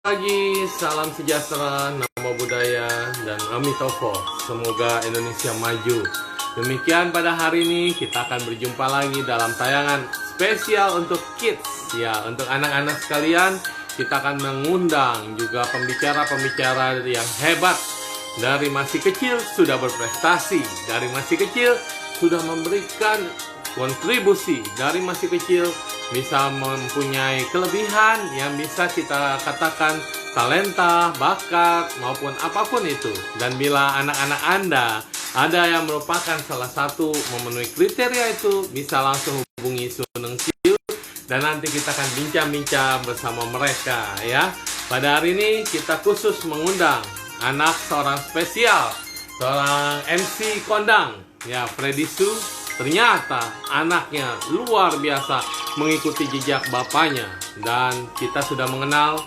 Pagi, salam sejahtera, namo buddhaya, dan Amitofo. Semoga Indonesia maju. Demikian pada hari ini kita akan berjumpa lagi dalam tayangan spesial untuk kids. Ya, untuk anak-anak sekalian, kita akan mengundang juga pembicara-pembicara yang hebat. Dari masih kecil sudah berprestasi, dari masih kecil sudah memberikan kontribusi, dari masih kecil bisa mempunyai kelebihan yang bisa kita katakan talenta, bakat, maupun apapun itu. Dan bila anak-anak Anda ada yang merupakan salah satu memenuhi kriteria itu, bisa langsung hubungi Suneng Siu dan nanti kita akan bincang-bincang bersama mereka ya. Pada hari ini kita khusus mengundang anak seorang spesial, seorang MC kondang ya, Freddy Su. Ternyata anaknya luar biasa mengikuti jejak bapaknya. Dan kita sudah mengenal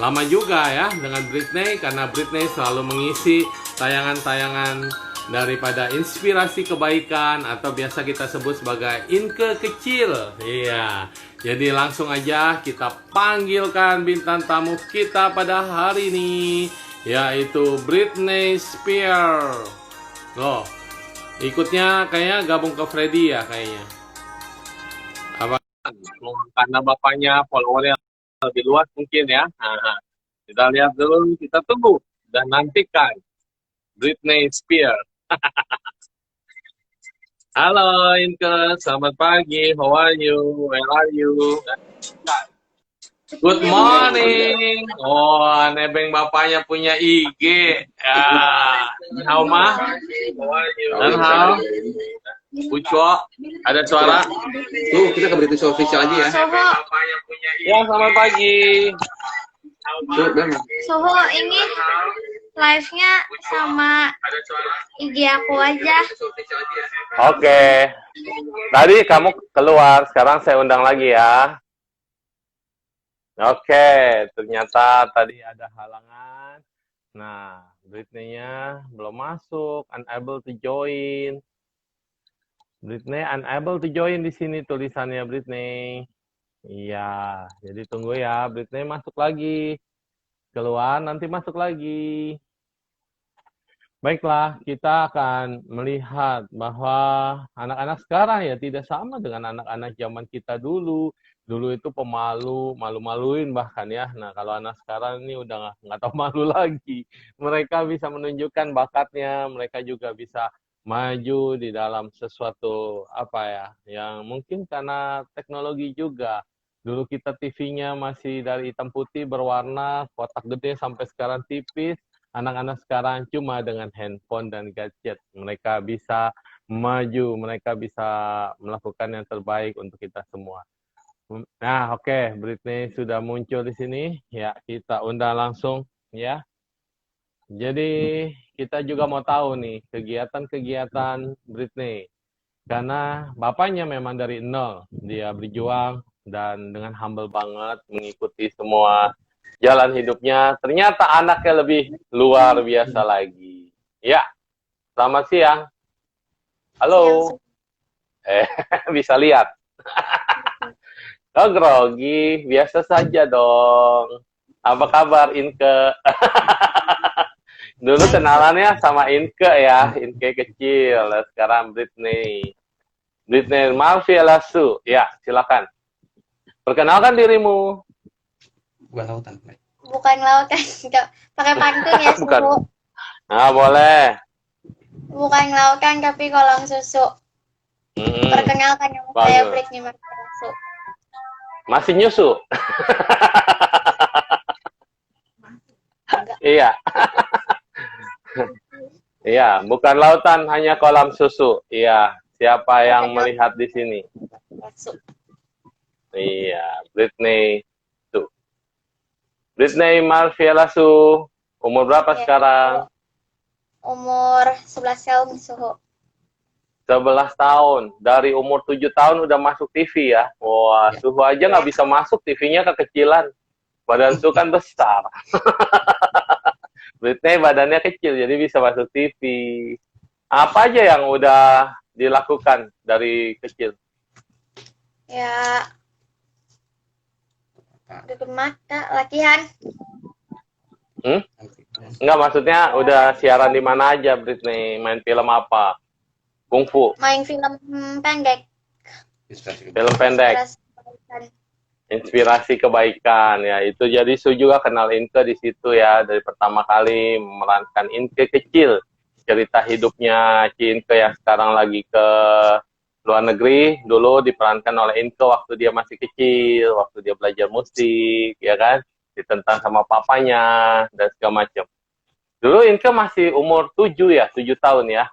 lama juga ya dengan Britney, karena Britney selalu mengisi tayangan-tayangan daripada inspirasi kebaikan atau biasa kita sebut sebagai Inke kecil. Iya. Jadi langsung aja kita panggilkan bintang tamu kita pada hari ini, yaitu Britney Spears. Loh, ikutnya kayaknya gabung ke Freddy ya kayaknya. Apa? Karena bapaknya followernya lebih luas mungkin ya. Nah, kita lihat dulu, kita tunggu dan nantikan Britney Spears. Halo Inke, selamat pagi. How are you? Where are you? Good morning. Oh, nebeng bapaknya punya IG. Ya, how mah? Dan how? Uco, ada suara? Tuh, kita ke British Official aja ya. Soho, Ya, selamat pagi. Tuh, Dan. Soho ini live-nya sama IG aku aja. Oke. Tadi kamu keluar, sekarang saya undang lagi ya. Oke, ternyata tadi ada halangan. Nah, Britney-nya belum masuk, unable to join. Britney unable to join di sini tulisannya Britney. Iya, jadi tunggu ya, Britney masuk lagi. Keluar, nanti masuk lagi. Baiklah, kita akan melihat bahwa anak-anak sekarang ya tidak sama dengan anak-anak zaman kita dulu. Dulu itu pemalu, malu-maluin bahkan ya. Nah, kalau anak sekarang ini udah nggak tahu malu lagi. Mereka bisa menunjukkan bakatnya, mereka juga bisa maju di dalam sesuatu apa ya, yang mungkin karena teknologi juga. Dulu kita TV-nya masih dari hitam putih berwarna, kotak gede sampai sekarang tipis. Anak-anak sekarang cuma dengan handphone dan gadget. Mereka bisa maju, mereka bisa melakukan yang terbaik untuk kita semua. Nah, oke, Britney sudah muncul di sini. Ya, kita undang langsung ya. Jadi, kita juga mau tahu nih kegiatan-kegiatan Britney. Karena bapaknya memang dari nol, dia berjuang dan dengan humble banget mengikuti semua jalan hidupnya. Ternyata anaknya lebih luar biasa lagi. Ya, selamat siang. Halo. Bisa lihat. Oh, grogi. Biasa saja dong. Apa kabar, Inke? Dulu kenalannya sama Inke ya, Inke kecil. Sekarang Britney. Britney Marfiela Su. Ya, silakan. Perkenalkan dirimu. Bukan lautan. Bukan lautan, pakai pantun ya, Bukan. Suhu. Nah, boleh. Bukan lautan tapi kolam susu. Perkenalkan nama saya Britney Marfiela Su. Masih nyusu? Iya. Iya, bukan lautan, hanya kolam susu. Iya, siapa yang melihat di sini? Iya, Britney Su. Britney Marfiela Su. Umur berapa sekarang? Umur 11 tahun, Suhu. 11 tahun. Dari umur 7 tahun udah masuk TV ya. Wah, Suhu aja nggak bisa masuk, TV-nya kekecilan. Badan Su kan besar. Britney badannya kecil, jadi bisa masuk TV. Apa aja yang udah dilakukan dari kecil? Ya, tutup mata, latihan. Hmm? Enggak, maksudnya udah siaran di mana aja, Britney? Main film apa? Kungfu? Main film pendek. Film pendek? Inspirasi kebaikan, ya. Itu jadi Su juga kenal Inke di situ ya. Dari pertama kali memerankan Inke kecil. Cerita hidupnya Ci Inke yang sekarang lagi ke luar negeri. Dulu diperankan oleh Inke waktu dia masih kecil. Waktu dia belajar musik, ya kan? Ditentang sama papanya, dan segala macam. Dulu Inke masih umur 7 ya, 7 tahun ya.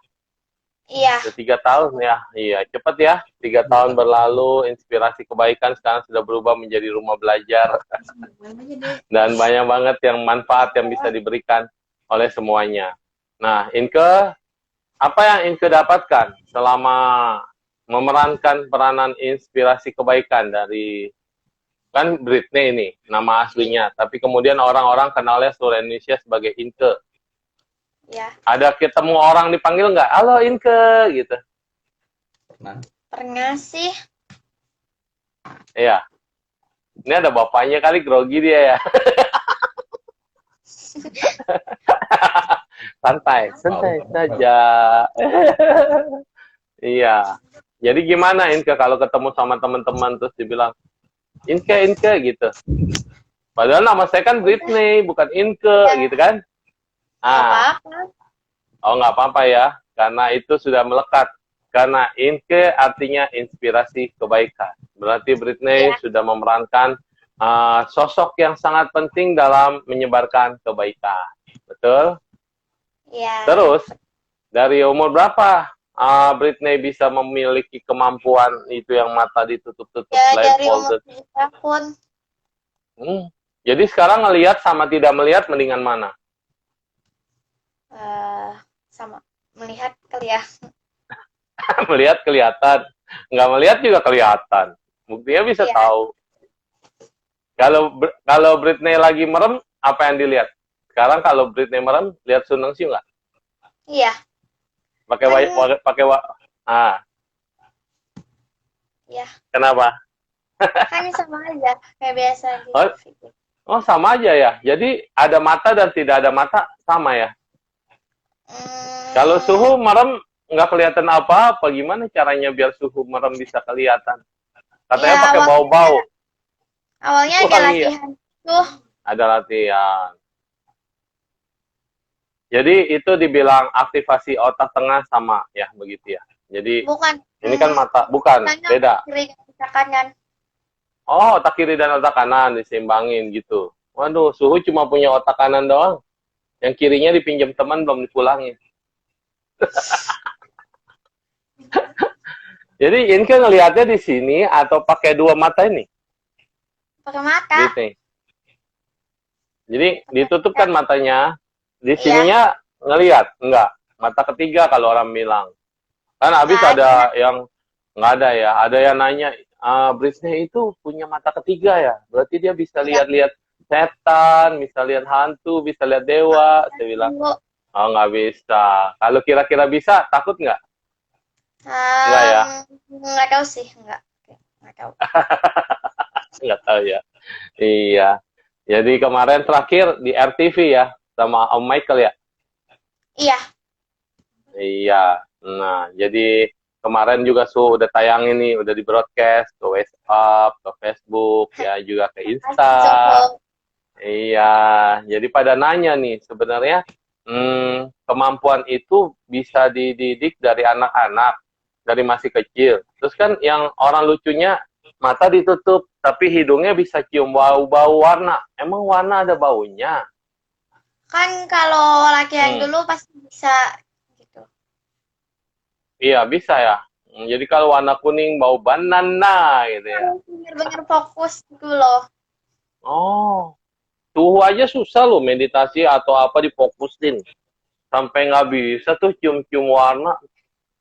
Iya. Sudah 3 tahun ya, iya cepet ya. 3 tahun berlalu, inspirasi kebaikan sekarang sudah berubah menjadi rumah belajar. Dan banyak banget yang manfaat yang bisa diberikan oleh semuanya. Nah, Inke, apa yang Inke dapatkan selama memerankan peranan inspirasi kebaikan dari, kan Britney ini, nama aslinya, tapi kemudian orang-orang kenalnya seluruh Indonesia sebagai Inke. Ya. Ada ketemu orang dipanggil nggak? Halo Inke, gitu. Pernah sih. Iya. Ini ada bapaknya kali, grogi dia ya. Santai saja. Iya. Jadi gimana Inke kalau ketemu sama teman-teman terus dibilang Inke gitu. Padahal nama saya kan Britney, bukan Inke, gitu kan? Oh, nggak apa-apa ya, karena itu sudah melekat. Karena Inke artinya inspirasi kebaikan. Berarti Britney sudah memerankan sosok yang sangat penting dalam menyebarkan kebaikan. Betul? Iya. Terus, dari umur berapa Britney bisa memiliki kemampuan itu yang mata ditutup-tutup? Ya, dari umur 7 tahun. Jadi sekarang ngelihat sama tidak melihat mendingan mana? Sama melihat kelihatan. Melihat kelihatan, nggak melihat juga kelihatan. Buktinya bisa tahu. Kalau Britney lagi merem, apa yang dilihat? Sekarang kalau Britney merem, lihat Suneng Sih nggak? Iya. Iya. Kenapa? Kan sama aja, kayak biasa gitu. Oh, sama aja ya. Jadi ada mata dan tidak ada mata sama ya. Kalau suhu merem nggak kelihatan apa-apa, gimana caranya biar suhu merem bisa kelihatan? Katanya pakai bau-bau. Awalnya ada latihan tuh. Ada latihan. Jadi itu dibilang aktivasi otak tengah sama ya, begitu ya. Jadi bukan. Ini kan mata, bukan, beda. Kiri dan otak kanan. Oh, otak kiri dan otak kanan diseimbangin gitu. Waduh, suhu cuma punya otak kanan doang. Yang kirinya dipinjam teman belum dipulangin. Jadi Inke ngelihatnya di sini atau pakai dua mata ini? Pakai mata. Gitu. Jadi ditutup kan matanya, di sininya ngelihat, enggak. Mata ketiga kalau orang bilang. Kan habis ada yang nggak ada ya, ada yang nanya, Britney itu punya mata ketiga ya, berarti dia bisa lihat-lihat setan, bisa lihat hantu, bisa lihat dewa. Saya bilang, oh nggak bisa. Kalau kira-kira bisa, takut nggak? Nggak ya? Nggak tahu sih, nggak tahu. Nggak tahu ya. Iya. Jadi kemarin terakhir di RTV ya, sama Om Michael ya? Iya. Iya. Nah, jadi kemarin juga udah tayang ini, udah di broadcast ke WhatsApp, ke Facebook, ya juga ke Insta. Iya, jadi pada nanya nih, sebenarnya kemampuan itu bisa dididik dari anak-anak, dari masih kecil. Terus kan yang orang lucunya, mata ditutup, tapi hidungnya bisa cium bau-bau warna. Emang warna ada baunya? Kan kalau latihan dulu pasti bisa. Iya, bisa ya. Jadi kalau warna kuning bau banana gitu ya. Bener-bener fokus gitu loh. Oh, suhu aja susah loh meditasi atau apa difokusin. Sampai nggak bisa tuh cium-cium warna.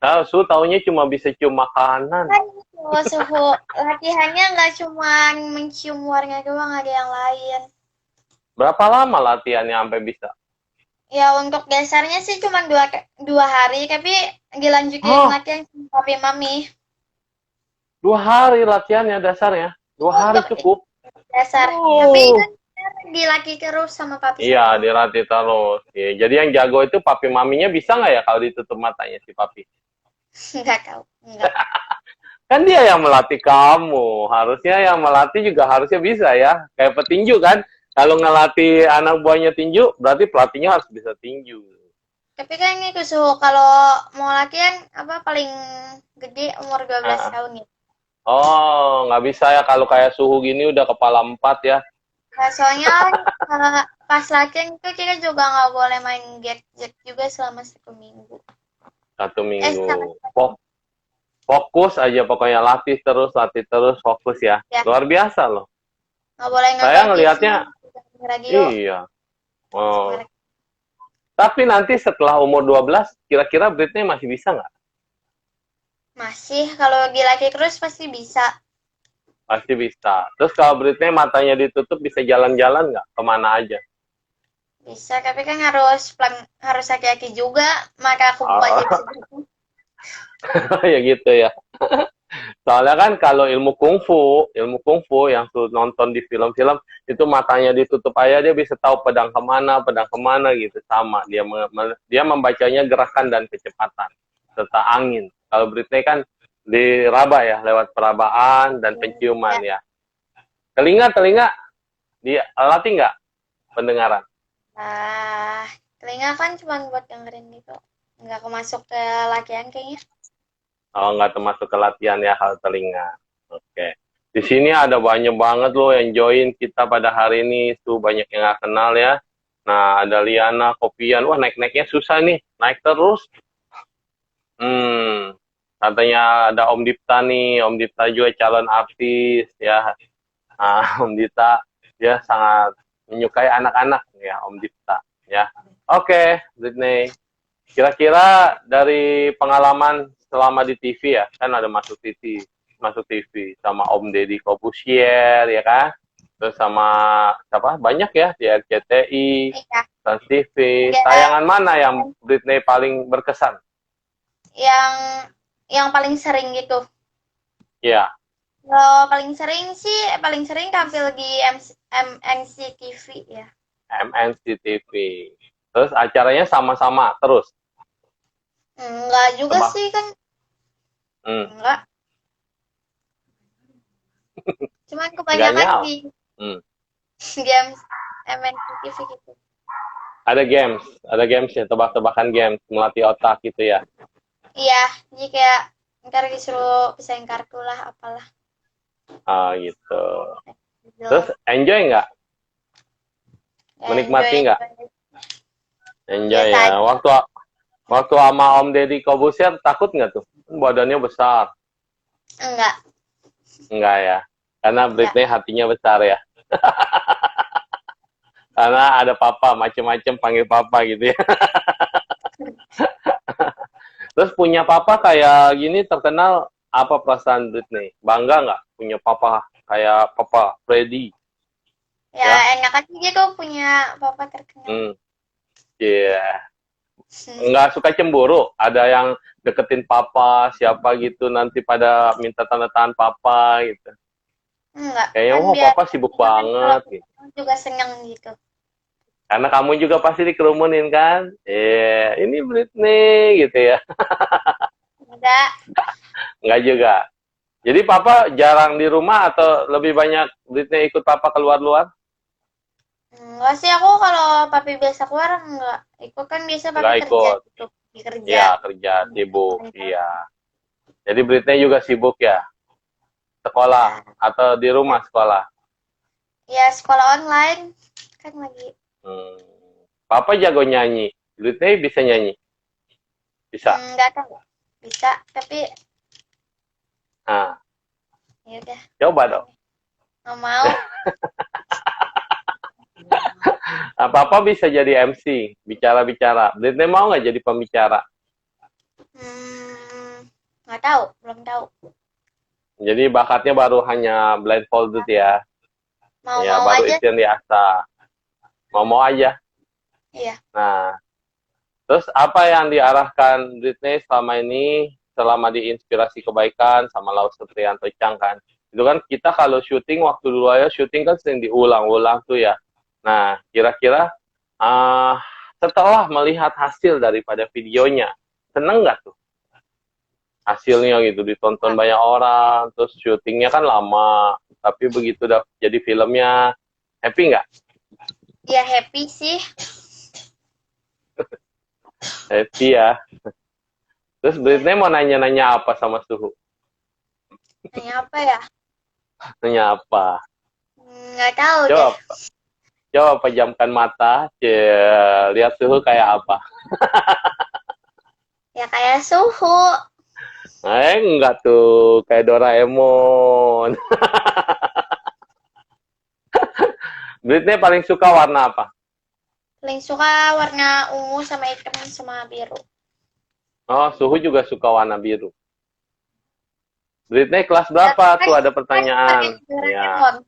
Nah, taunya cuma bisa cium makanan. Kan suhu latihannya nggak cuma mencium warna doang, ada yang lain. Berapa lama latihannya sampai bisa? Ya untuk dasarnya sih cuma 2 hari, tapi dilanjutin latihan sama papi mami. 2 hari latihannya dasarnya? 2 hari cukup? Dasar. Tapi kan dilaki terus sama papi. Iya, dilatih terus. Ya, jadi yang jago itu papi maminya bisa nggak ya kalau ditutup matanya si papi? Nggak tahu. Nggak. Kan dia yang melatih kamu. Harusnya yang melatih juga harusnya bisa ya. Kayak petinju kan. Kalau ngelatih anak buahnya tinju, berarti pelatihnya harus bisa tinju. Tapi kan ini suhu kalau mau latihan apa paling gede umur 12 Ah. tahun ya. Oh, nggak bisa ya kalau kayak suhu gini udah kepala 4 ya. Nah, soalnya pas latihan itu kita juga nggak boleh main gadget juga selama 1 minggu. 1 minggu. Setengah. Fokus aja pokoknya latih terus fokus ya. Ya. Luar biasa loh. Nggak boleh Saya nonton ngelihatnya TV, radio. iya. Oh. Tapi nanti setelah umur 12 kira-kira Britney masih bisa nggak? Masih, kalau dilatih terus pasti bisa. Pasti bisa. Terus kalau Britney matanya ditutup bisa jalan-jalan nggak? Kemana aja? Bisa, tapi kan harus hati-hati juga. Maka aku buka aja bisa gitu. Ya gitu ya. Soalnya kan kalau ilmu kungfu yang tuh nonton di film-film itu matanya ditutup aja dia bisa tahu pedang kemana gitu sama dia membacanya gerakan dan kecepatan serta angin. Kalau Britney kan diraba ya lewat perabaan dan penciuman ya. Telinga dilatih nggak pendengaran? Nah, telinga kan cuma buat dengerin gitu. Nggak kemasuk ke latihan kayaknya. Oh, nggak termasuk ke latihan ya hal telinga. Oke. Di sini ada banyak banget loh yang join kita pada hari ini. Tuh banyak yang nggak kenal ya. Nah, ada Liana, Kopian. Wah, naik-naiknya susah nih. Naik terus. Katanya ada Om Dipta nih. Om Dipta juga calon artis ya. Nah, Om Dipta dia sangat menyukai anak-anak ya, Om Dipta ya. Oke, Britney. Kira-kira dari pengalaman selama di TV ya, kan ada masuk TV sama Om Deddy Corbuzier ya kan, terus sama siapa banyak ya di RCTI, Iya. Trans TV. Ya. Tayangan mana yang Britney paling berkesan? Yang paling sering gitu. Ya. Kalau paling sering tampil di MNC TV ya. MNC TV. Terus acaranya sama-sama terus? Enggak juga sih kan. Enggak. Cuman kebanyakan di games MNC TV gitu. Ada games ya, tebak-tebakan games, melatih otak gitu ya. Iya, jadi kayak ntar disuruh pisahin kartu lah, apalah. Ah gitu. Terus enjoy nggak? Menikmati nggak? Enjoy ya. Waktu sama Om Deddy Corbuzier takut nggak tuh? Badannya besar. Enggak ya. Karena Britney hatinya besar ya. Karena ada papa, macem-macem panggil papa gitu ya. Terus punya papa kayak gini terkenal, apa perasaan Britney? Bangga nggak punya papa kayak Papa Freddy? Ya, enak aja gitu punya papa terkenal. Iya. Nggak suka cemburu? Ada yang deketin papa, siapa gitu, nanti pada minta tanda tangan papa gitu? Enggak. Kayaknya, Kan papa sibuk banget. Gitu. Juga seneng gitu. Karena kamu juga pasti dikerumunin kan? Ini Britney gitu ya. Enggak. Enggak juga. Jadi papa jarang di rumah atau lebih banyak Britney ikut papa keluar-luar? Enggak sih, aku kalau papi biasa keluar enggak. Ikut kan biasa papi kerja gitu. Kerja. Iya, kerja, sibuk. Iya. Jadi Britney juga sibuk ya? Sekolah atau di rumah sekolah? Ya, sekolah online kan lagi. Papa jago nyanyi. Britney bisa nyanyi? Bisa? Enggak tahu. Bisa, tapi ya udah. Coba dong. Nggak mau. Papa bisa jadi MC, bicara-bicara. Britney mau nggak jadi pembicara? Nggak tahu, belum tahu. Jadi bakatnya baru hanya blindfolded ya? Mau baru aja. itu yang diasah. Mau aja. Iya. Nah, terus apa yang diarahkan Britney selama ini, selama diinspirasi kebaikan sama Laus Supriyanto Chang kan? Itu kan kita kalau syuting, waktu dulu aja syuting kan sering diulang-ulang tuh ya. Nah, kira-kira setelah melihat hasil daripada videonya, seneng nggak tuh hasilnya gitu, ditonton banyak orang, terus syutingnya kan lama, tapi begitu udah jadi filmnya, happy nggak? Ya happy sih. Happy ya. Terus Britney mau nanya-nanya apa sama Suhu? Nanya apa ya? Nanya apa? Nggak tahu Coba, deh. coba pejamkan mata, lihat Suhu kayak apa. Ya kayak suhu. Enggak tuh, kayak Doraemon. Britney paling suka warna apa? Paling suka warna ungu sama hitam sama biru. Oh, Suhu juga suka warna biru. Britney kelas berapa? Tuh ada pertanyaan. Ya.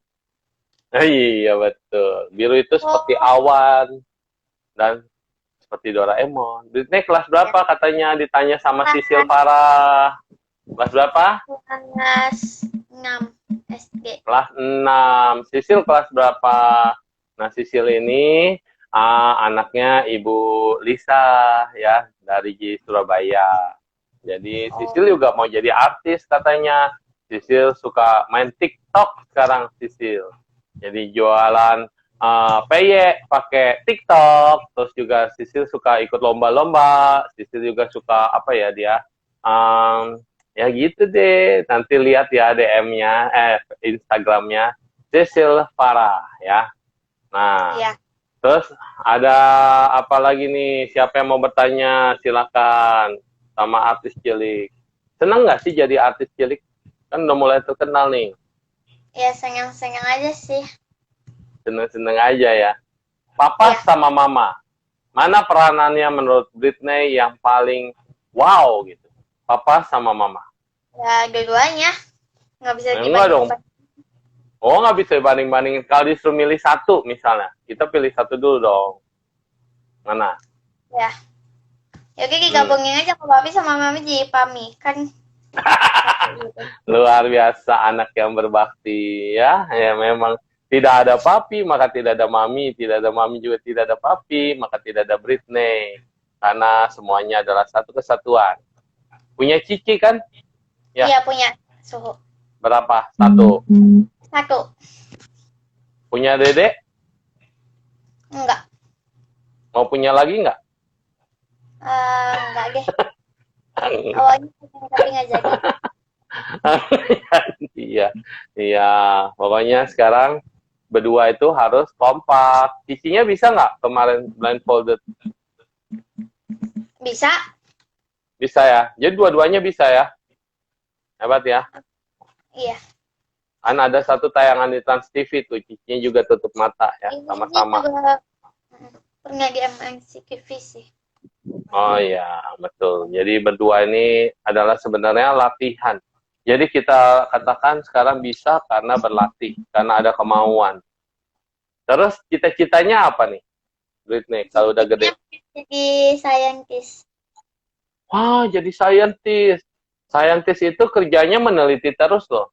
Iya, betul. Biru itu seperti awan dan seperti Doraemon. Britney kelas berapa katanya ditanya sama Sisil Farah? Kelas berapa? Kelas 6 SD. Kelas 6. Sisil kelas berapa? Nah, Sisil ini anaknya Ibu Lisa ya, dari Surabaya. Jadi Sisil juga mau jadi artis katanya. Sisil suka main TikTok sekarang, Sisil. Jadi jualan peye pakai TikTok, terus juga Sisil suka ikut lomba-lomba. Sisil juga suka apa ya dia? Ya gitu deh. Nanti lihat ya DM-nya, Instagram-nya Sisil Farah ya. Nah, Ya. terus ada apa lagi nih? Siapa yang mau bertanya? Silakan. Sama artis cilik. Seneng nggak sih jadi artis cilik? Kan udah mulai terkenal nih. Ya senang-senang aja sih. Seneng-seneng aja ya. Papa sama mama, mana peranannya menurut Britney yang paling wow gitu? Papa sama mama. Ya dua-duanya. Nggak bisa Enggak dong. dibanding. Oh, nggak bisa banding-bandingin. Kalau disuruh milih satu misalnya, kita pilih satu dulu dong. Mana? Ya. Ya oke, digabungin aja ke papi sama mami jadi Pami. Kan Luar biasa anak yang berbakti ya. Ya memang tidak ada papi, maka tidak ada mami. Tidak ada mami juga tidak ada papi, maka tidak ada Britney. Karena semuanya adalah satu kesatuan. Punya Cici kan? Ya. Iya punya suhu. Berapa? Satu. Satu. Punya Dede? Enggak. Mau punya lagi nggak? Enggak deh. Awalnya tapi nggak jadi. Iya, iya. Pokoknya sekarang berdua itu harus kompak. Cicinya bisa nggak kemarin blindfolded? Bisa. Bisa ya. Jadi dua-duanya bisa ya. Hebat ya. Iya. Kan ada satu tayangan di Trans TV tuh, cicinya juga tutup mata ya, sama-sama. Ini juga pernah di MNCTV sih. Oh iya, betul. Jadi berdua ini adalah sebenarnya latihan. Jadi kita katakan sekarang bisa karena berlatih, karena ada kemauan. Terus cita-citanya apa nih, Britney, kalau udah gede? Jadi scientist. Wah, jadi scientist. Scientist itu kerjanya meneliti terus loh.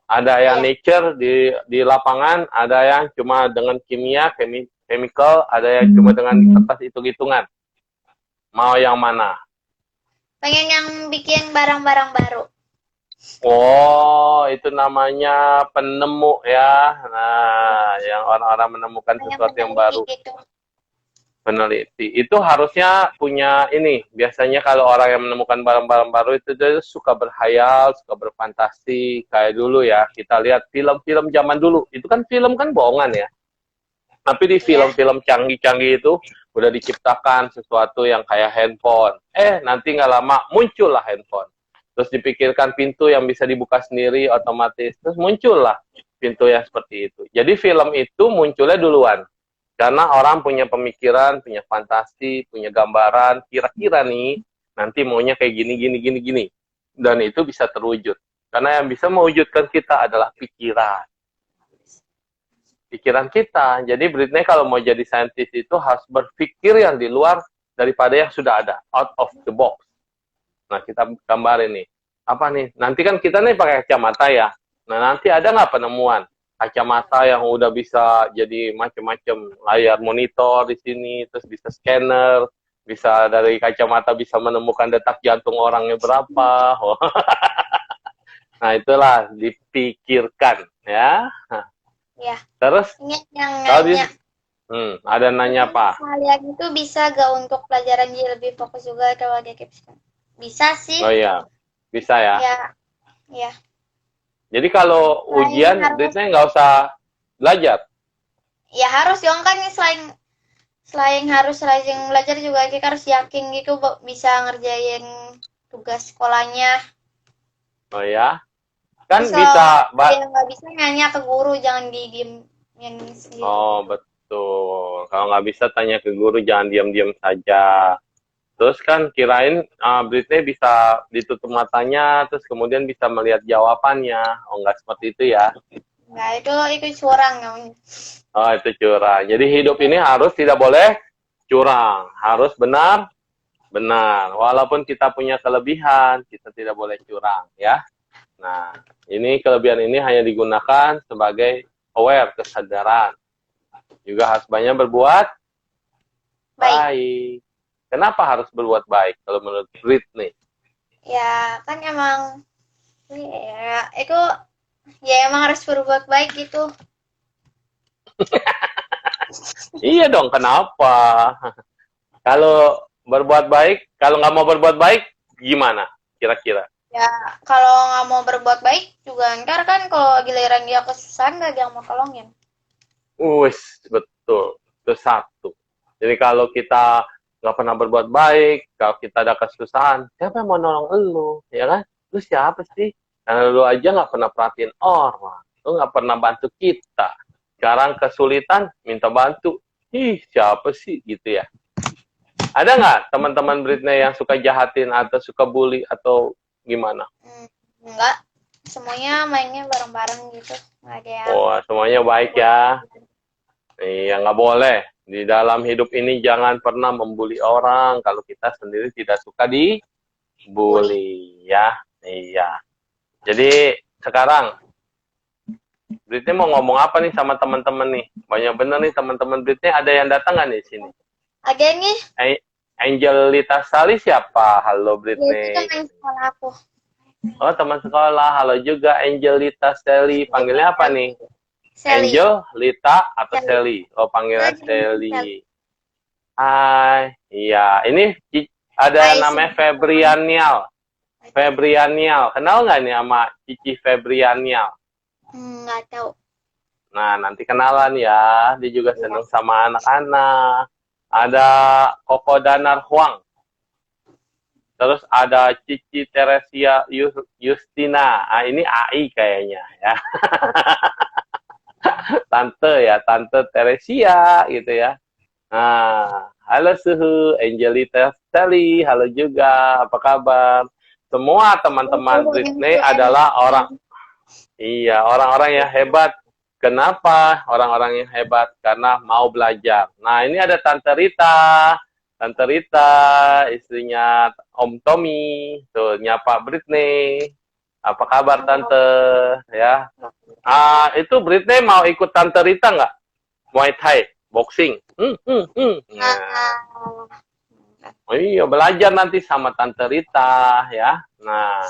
Ada yang nature di lapangan, ada yang cuma dengan kimia, chemical, ada yang cuma dengan kertas hitung-hitungan. Mau yang mana? Pengen yang bikin barang-barang baru. Oh, itu namanya penemu ya. Nah, yang orang-orang menemukan sesuatu yang baru. Gitu. Peneliti. Itu harusnya punya ini. Biasanya kalau orang yang menemukan barang-barang baru itu dia suka berhayal, suka berfantasi. Kayak dulu ya, kita lihat film-film zaman dulu. Itu kan film kan bohongan ya. Tapi di film-film canggih-canggih itu udah diciptakan sesuatu yang kayak handphone. Nanti nggak lama muncullah handphone. Terus dipikirkan pintu yang bisa dibuka sendiri otomatis. Terus muncullah pintu yang seperti itu. Jadi film itu munculnya duluan. Karena orang punya pemikiran, punya fantasi, punya gambaran, kira-kira nih nanti maunya kayak gini. Dan itu bisa terwujud. Karena yang bisa mewujudkan kita adalah pikiran. Pikiran kita. Jadi Britney kalau mau jadi saintis itu harus berpikir yang di luar daripada yang sudah ada. Out of the box. Nah, kita gambarin nih. Apa nih? Nanti kan kita nih pakai kacamata ya. Nah, nanti ada nggak penemuan? kacamata yang udah bisa jadi macam-macam, layar monitor di sini, terus bisa scanner, bisa dari kacamata bisa menemukan detak jantung orangnya berapa. Nah, itulah dipikirkan ya. Ya. Terus Ini yang kalau nanya. ada nanya apa? Kalian itu bisa gak untuk pelajaran jadi lebih fokus juga kalau dia capskan? Bisa sih. Oh iya, bisa ya. Ya. Ya. Jadi kalau ujian, Britney nggak usah belajar. Ya harus dong kan nih selain harus rajin belajar juga kita harus yakin gitu bisa ngerjain tugas sekolahnya. Oh ya, kan Terus bisa. yang nggak bisa nanya ke guru, jangan didiemin sendiri. Oh betul. Kalau nggak bisa tanya ke guru, jangan diam-diam saja. Terus kan kirain Britney bisa ditutup matanya, terus kemudian bisa melihat jawabannya. Oh nggak seperti itu ya? Nah itu curang namanya. Oh itu curang. Jadi hidup ini harus tidak boleh curang, harus benar. Walaupun kita punya kelebihan, kita tidak boleh curang ya. Nah ini kelebihan ini hanya digunakan sebagai aware, kesadaran. Juga harus banyak berbuat baik. Kenapa harus berbuat baik kalau menurut Britney? Ya kan emang ya itu ya emang harus berbuat baik gitu. Iya dong, kenapa? Kalau berbuat baik, kalau nggak mau berbuat baik, gimana kira-kira? Ya kalau nggak mau berbuat baik juga ntar kan kalau giliran dia kesusahan gak ada yang mau tolongin. Wis, betul. Itu satu. Jadi kalau kita nggak pernah berbuat baik, kalau kita ada kesusahan, siapa yang mau nolong elu, ya kan? Lu siapa sih? Karena lu aja nggak pernah perhatiin orang, lu nggak pernah bantu kita. Sekarang kesulitan, minta bantu. Ih, siapa sih gitu ya? Ada nggak teman-teman Britney yang suka jahatin atau suka bully atau gimana? Enggak, semuanya mainnya bareng-bareng gitu, nggak ada yang. Wah, semuanya baik ya. Iya, nggak boleh. Di dalam hidup ini jangan pernah membuli orang kalau kita sendiri tidak suka dibully ya. Iya. Jadi sekarang Britney mau ngomong apa nih sama teman-teman nih? Banyak bener nih teman-teman Britney, ada yang datang nggak nih sini? Ada nih. Angelita Sali siapa? Halo Britney. Ya, itu teman sekolah aku. Oh, teman sekolah. Halo juga Angelita Sally. Panggilnya apa nih? Sally. Angel, Lita, atau Sally? Oh, panggilan Sally. Hai, iya. Ini ada namanya Febrianial. Kenal nggak nih sama Cici Febrianial? Nggak tahu. Nah, nanti kenalan ya. Dia juga seneng sama anak-anak. Ada Koko Danar Huang. Terus ada Cici Teresia Justina. Ah, ini AI kayaknya ya. Tante Teresia gitu ya. Nah, halo Suhu, Angelita Sally, halo juga, apa kabar? Semua teman-teman Britney adalah orang-orang yang hebat. Kenapa orang-orang yang hebat? Karena mau belajar. Nah, ini ada Tante Rita, istrinya Om Tommy, tuh nyapa Britney. Apa kabar Tante? Ya. Itu Britney mau ikut Tante Rita nggak? Muay Thai, boxing. Nah. Oh iya, belajar nanti sama Tante Rita ya. Nah,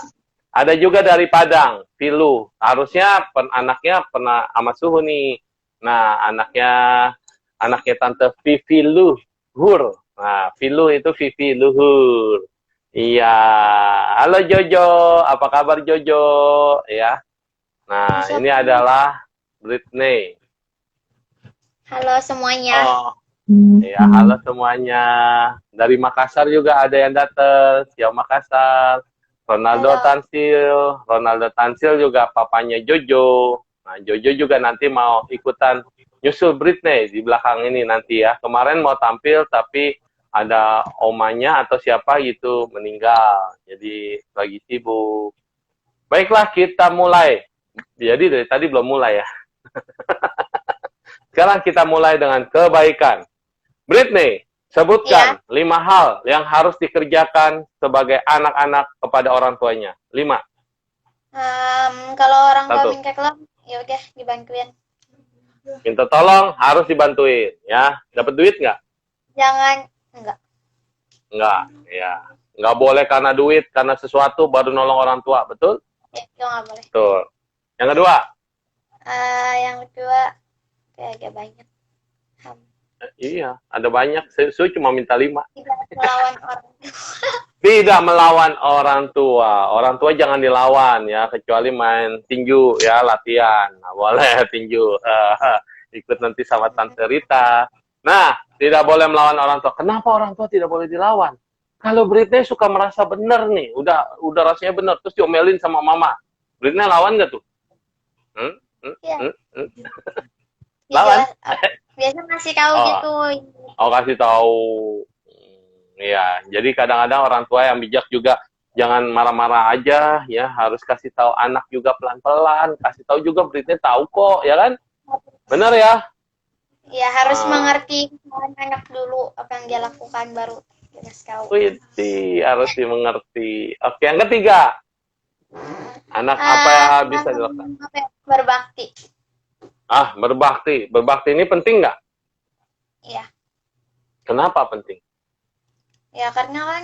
ada juga dari Padang, Pilu. Harusnya anaknya pernah sama Suhu nih. Nah, anaknya Tante Vivi Luhur. Nah, Pilu itu Vivi Luhur. Iya, halo Jojo, apa kabar Jojo? Ya, nah ini adalah Britney. Halo semuanya. Oh, ya halo semuanya. Dari Makassar juga ada yang datang, siapa Makassar? Ronaldo Tansil juga papanya Jojo. Nah Jojo juga nanti mau ikutan nyusul Britney di belakang ini nanti ya. Kemarin mau tampil tapi ada omanya atau siapa gitu meninggal, jadi lagi sibuk. Baiklah kita mulai. Jadi dari tadi belum mulai ya. Sekarang kita mulai dengan kebaikan. Britney, sebutkan 5 hal yang harus dikerjakan sebagai anak-anak kepada orang tuanya. 5. Kalau orang tua bengkak ya udah dibantuin. Minta tolong harus dibantuin, ya. Dapat duit nggak? Jangan enggak. Nggak, ya. Nggak boleh karena duit, karena sesuatu baru nolong orang tua, betul? Ya, itu nggak boleh. Betul. Yang kedua, Yang kedua kayak agak banyak. iya, ada banyak. Saya cuma minta 5. Tidak melawan orang. Tidak melawan orang tua. Orang tua jangan dilawan ya, kecuali main tinju ya, latihan. Nah, boleh tinju. Ikut nanti sama Tante Rita. Nah, tidak boleh melawan orang tua. Kenapa orang tua tidak boleh dilawan? Kalau Britney suka merasa benar nih, udah rasanya benar, terus diomelin sama mama. Britney lawan nggak tuh? Iya. Lawan? Biasa ngasih tahu Oh. gitu. Oh, kasih tahu. Iya, jadi kadang-kadang orang tua yang bijak juga jangan marah-marah aja ya, harus kasih tahu anak juga pelan-pelan, kasih tahu juga Britney tahu kok, ya kan? Benar ya? Ya harus Ah. mengerti anak dulu apa yang dia lakukan baru dikasih tahu. Wih, harus dimengerti. Oke, yang ketiga. Anak apa yang bisa dilakukan? Berbakti. Berbakti. Berbakti ini penting nggak? Iya. Kenapa penting? Ya karena kan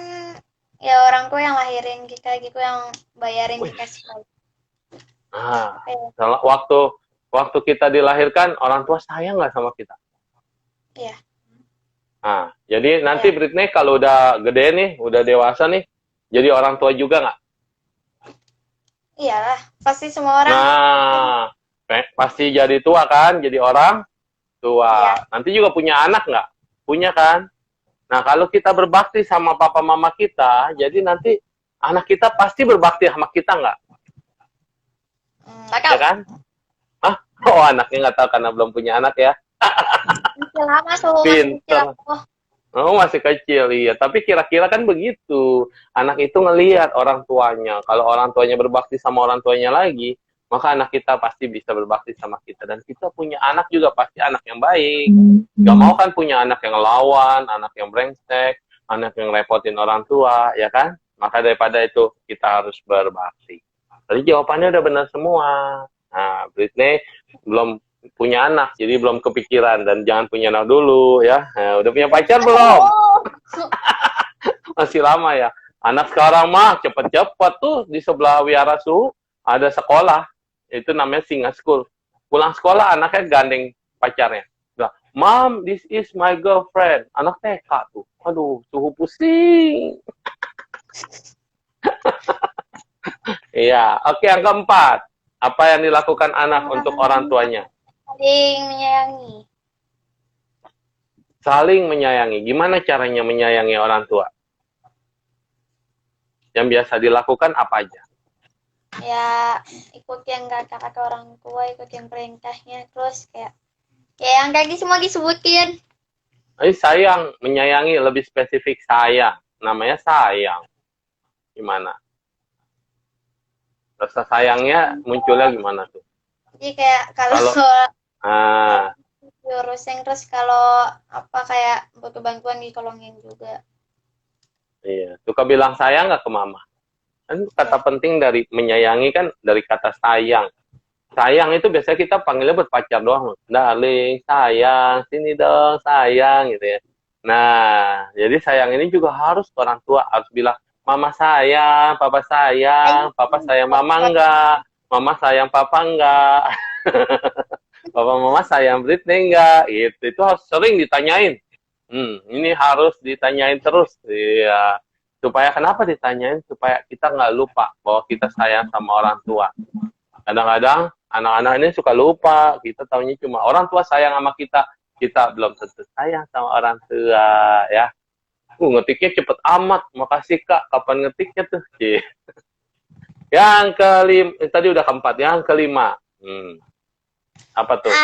ya orang tua yang lahirin kita gitu, yang bayarin kita sekolah. Kalau waktu kita dilahirkan, orang tua sayang nggak sama kita? Iya. Jadi nanti Britney kalau udah gede nih, udah dewasa nih, jadi orang tua juga nggak? Iyalah, pasti semua orang. Pasti jadi tua kan, jadi orang tua. Iya. Nanti juga punya anak nggak? Punya kan? Nah, kalau kita berbakti sama papa mama kita, jadi nanti anak kita pasti berbakti sama kita nggak? Nggak tahu. Ya kan? Oh, anaknya nggak tahu karena belum punya anak ya. Masih lama tuh, Pinter. Oh, masih kecil, iya. Tapi kira-kira kan begitu. Anak itu ngelihat orang tuanya. Kalau orang tuanya berbakti sama orang tuanya lagi, maka anak kita pasti bisa berbakti sama kita. Dan kita punya anak juga pasti anak yang baik. Gak mau kan punya anak yang lawan, anak yang brengsek, anak yang repotin orang tua, ya kan? Maka daripada itu, kita harus berbakti. Tadi jawabannya udah benar semua. Nah, Britney belum punya anak, jadi belum kepikiran. Dan jangan punya anak dulu, ya. Nah, udah punya pacar belum? Masih lama ya. Anak sekarang mah cepet-cepet tuh di sebelah Wihara Suhu ada sekolah. Itu namanya Singa School. Pulang sekolah anaknya gandeng pacarnya. Bilang, Mom, this is my girlfriend. Anak TK tuh. Aduh, suhu pusing. Iya. Oke, yang keempat. Apa yang dilakukan anak untuk orang tuanya? Saling menyayangi. Saling menyayangi. Gimana caranya menyayangi orang tua? Yang biasa dilakukan apa aja? Ya ikutin kata-kata orang tua, ikutin perintahnya, terus kayak ya yang tadi semua disebutin. Sayang, menyayangi, lebih spesifik sayang. Namanya sayang. Gimana? Rasa sayangnya munculnya gimana tuh? Jadi kayak kalau diurusin, terus kalau apa kayak butuh bantuan ditolongin juga. Iya, suka bilang sayang nggak ke mama? Kan kata penting dari menyayangi kan dari kata sayang. Sayang itu biasanya kita panggilnya buat pacar doang. Darling, sayang, sini dong, sayang gitu ya. Nah, jadi sayang ini juga harus ke orang tua. Harus bilang, mama sayang, papa sayang mama enggak, mama sayang papa enggak. Papa mama sayang Britney enggak. Itu harus sering ditanyain. Ini harus ditanyain terus. Iya. Supaya kenapa ditanyain? Supaya kita nggak lupa bahwa kita sayang sama orang tua. Kadang-kadang anak-anak ini suka lupa. Kita taunya cuma orang tua sayang sama kita. Kita belum tentu sayang sama orang tua. Ya. Ngetiknya cepet amat. Makasih Kak. Kapan ngetiknya tuh? Yang kelima. Tadi udah keempat. Yang kelima. Apa tuh?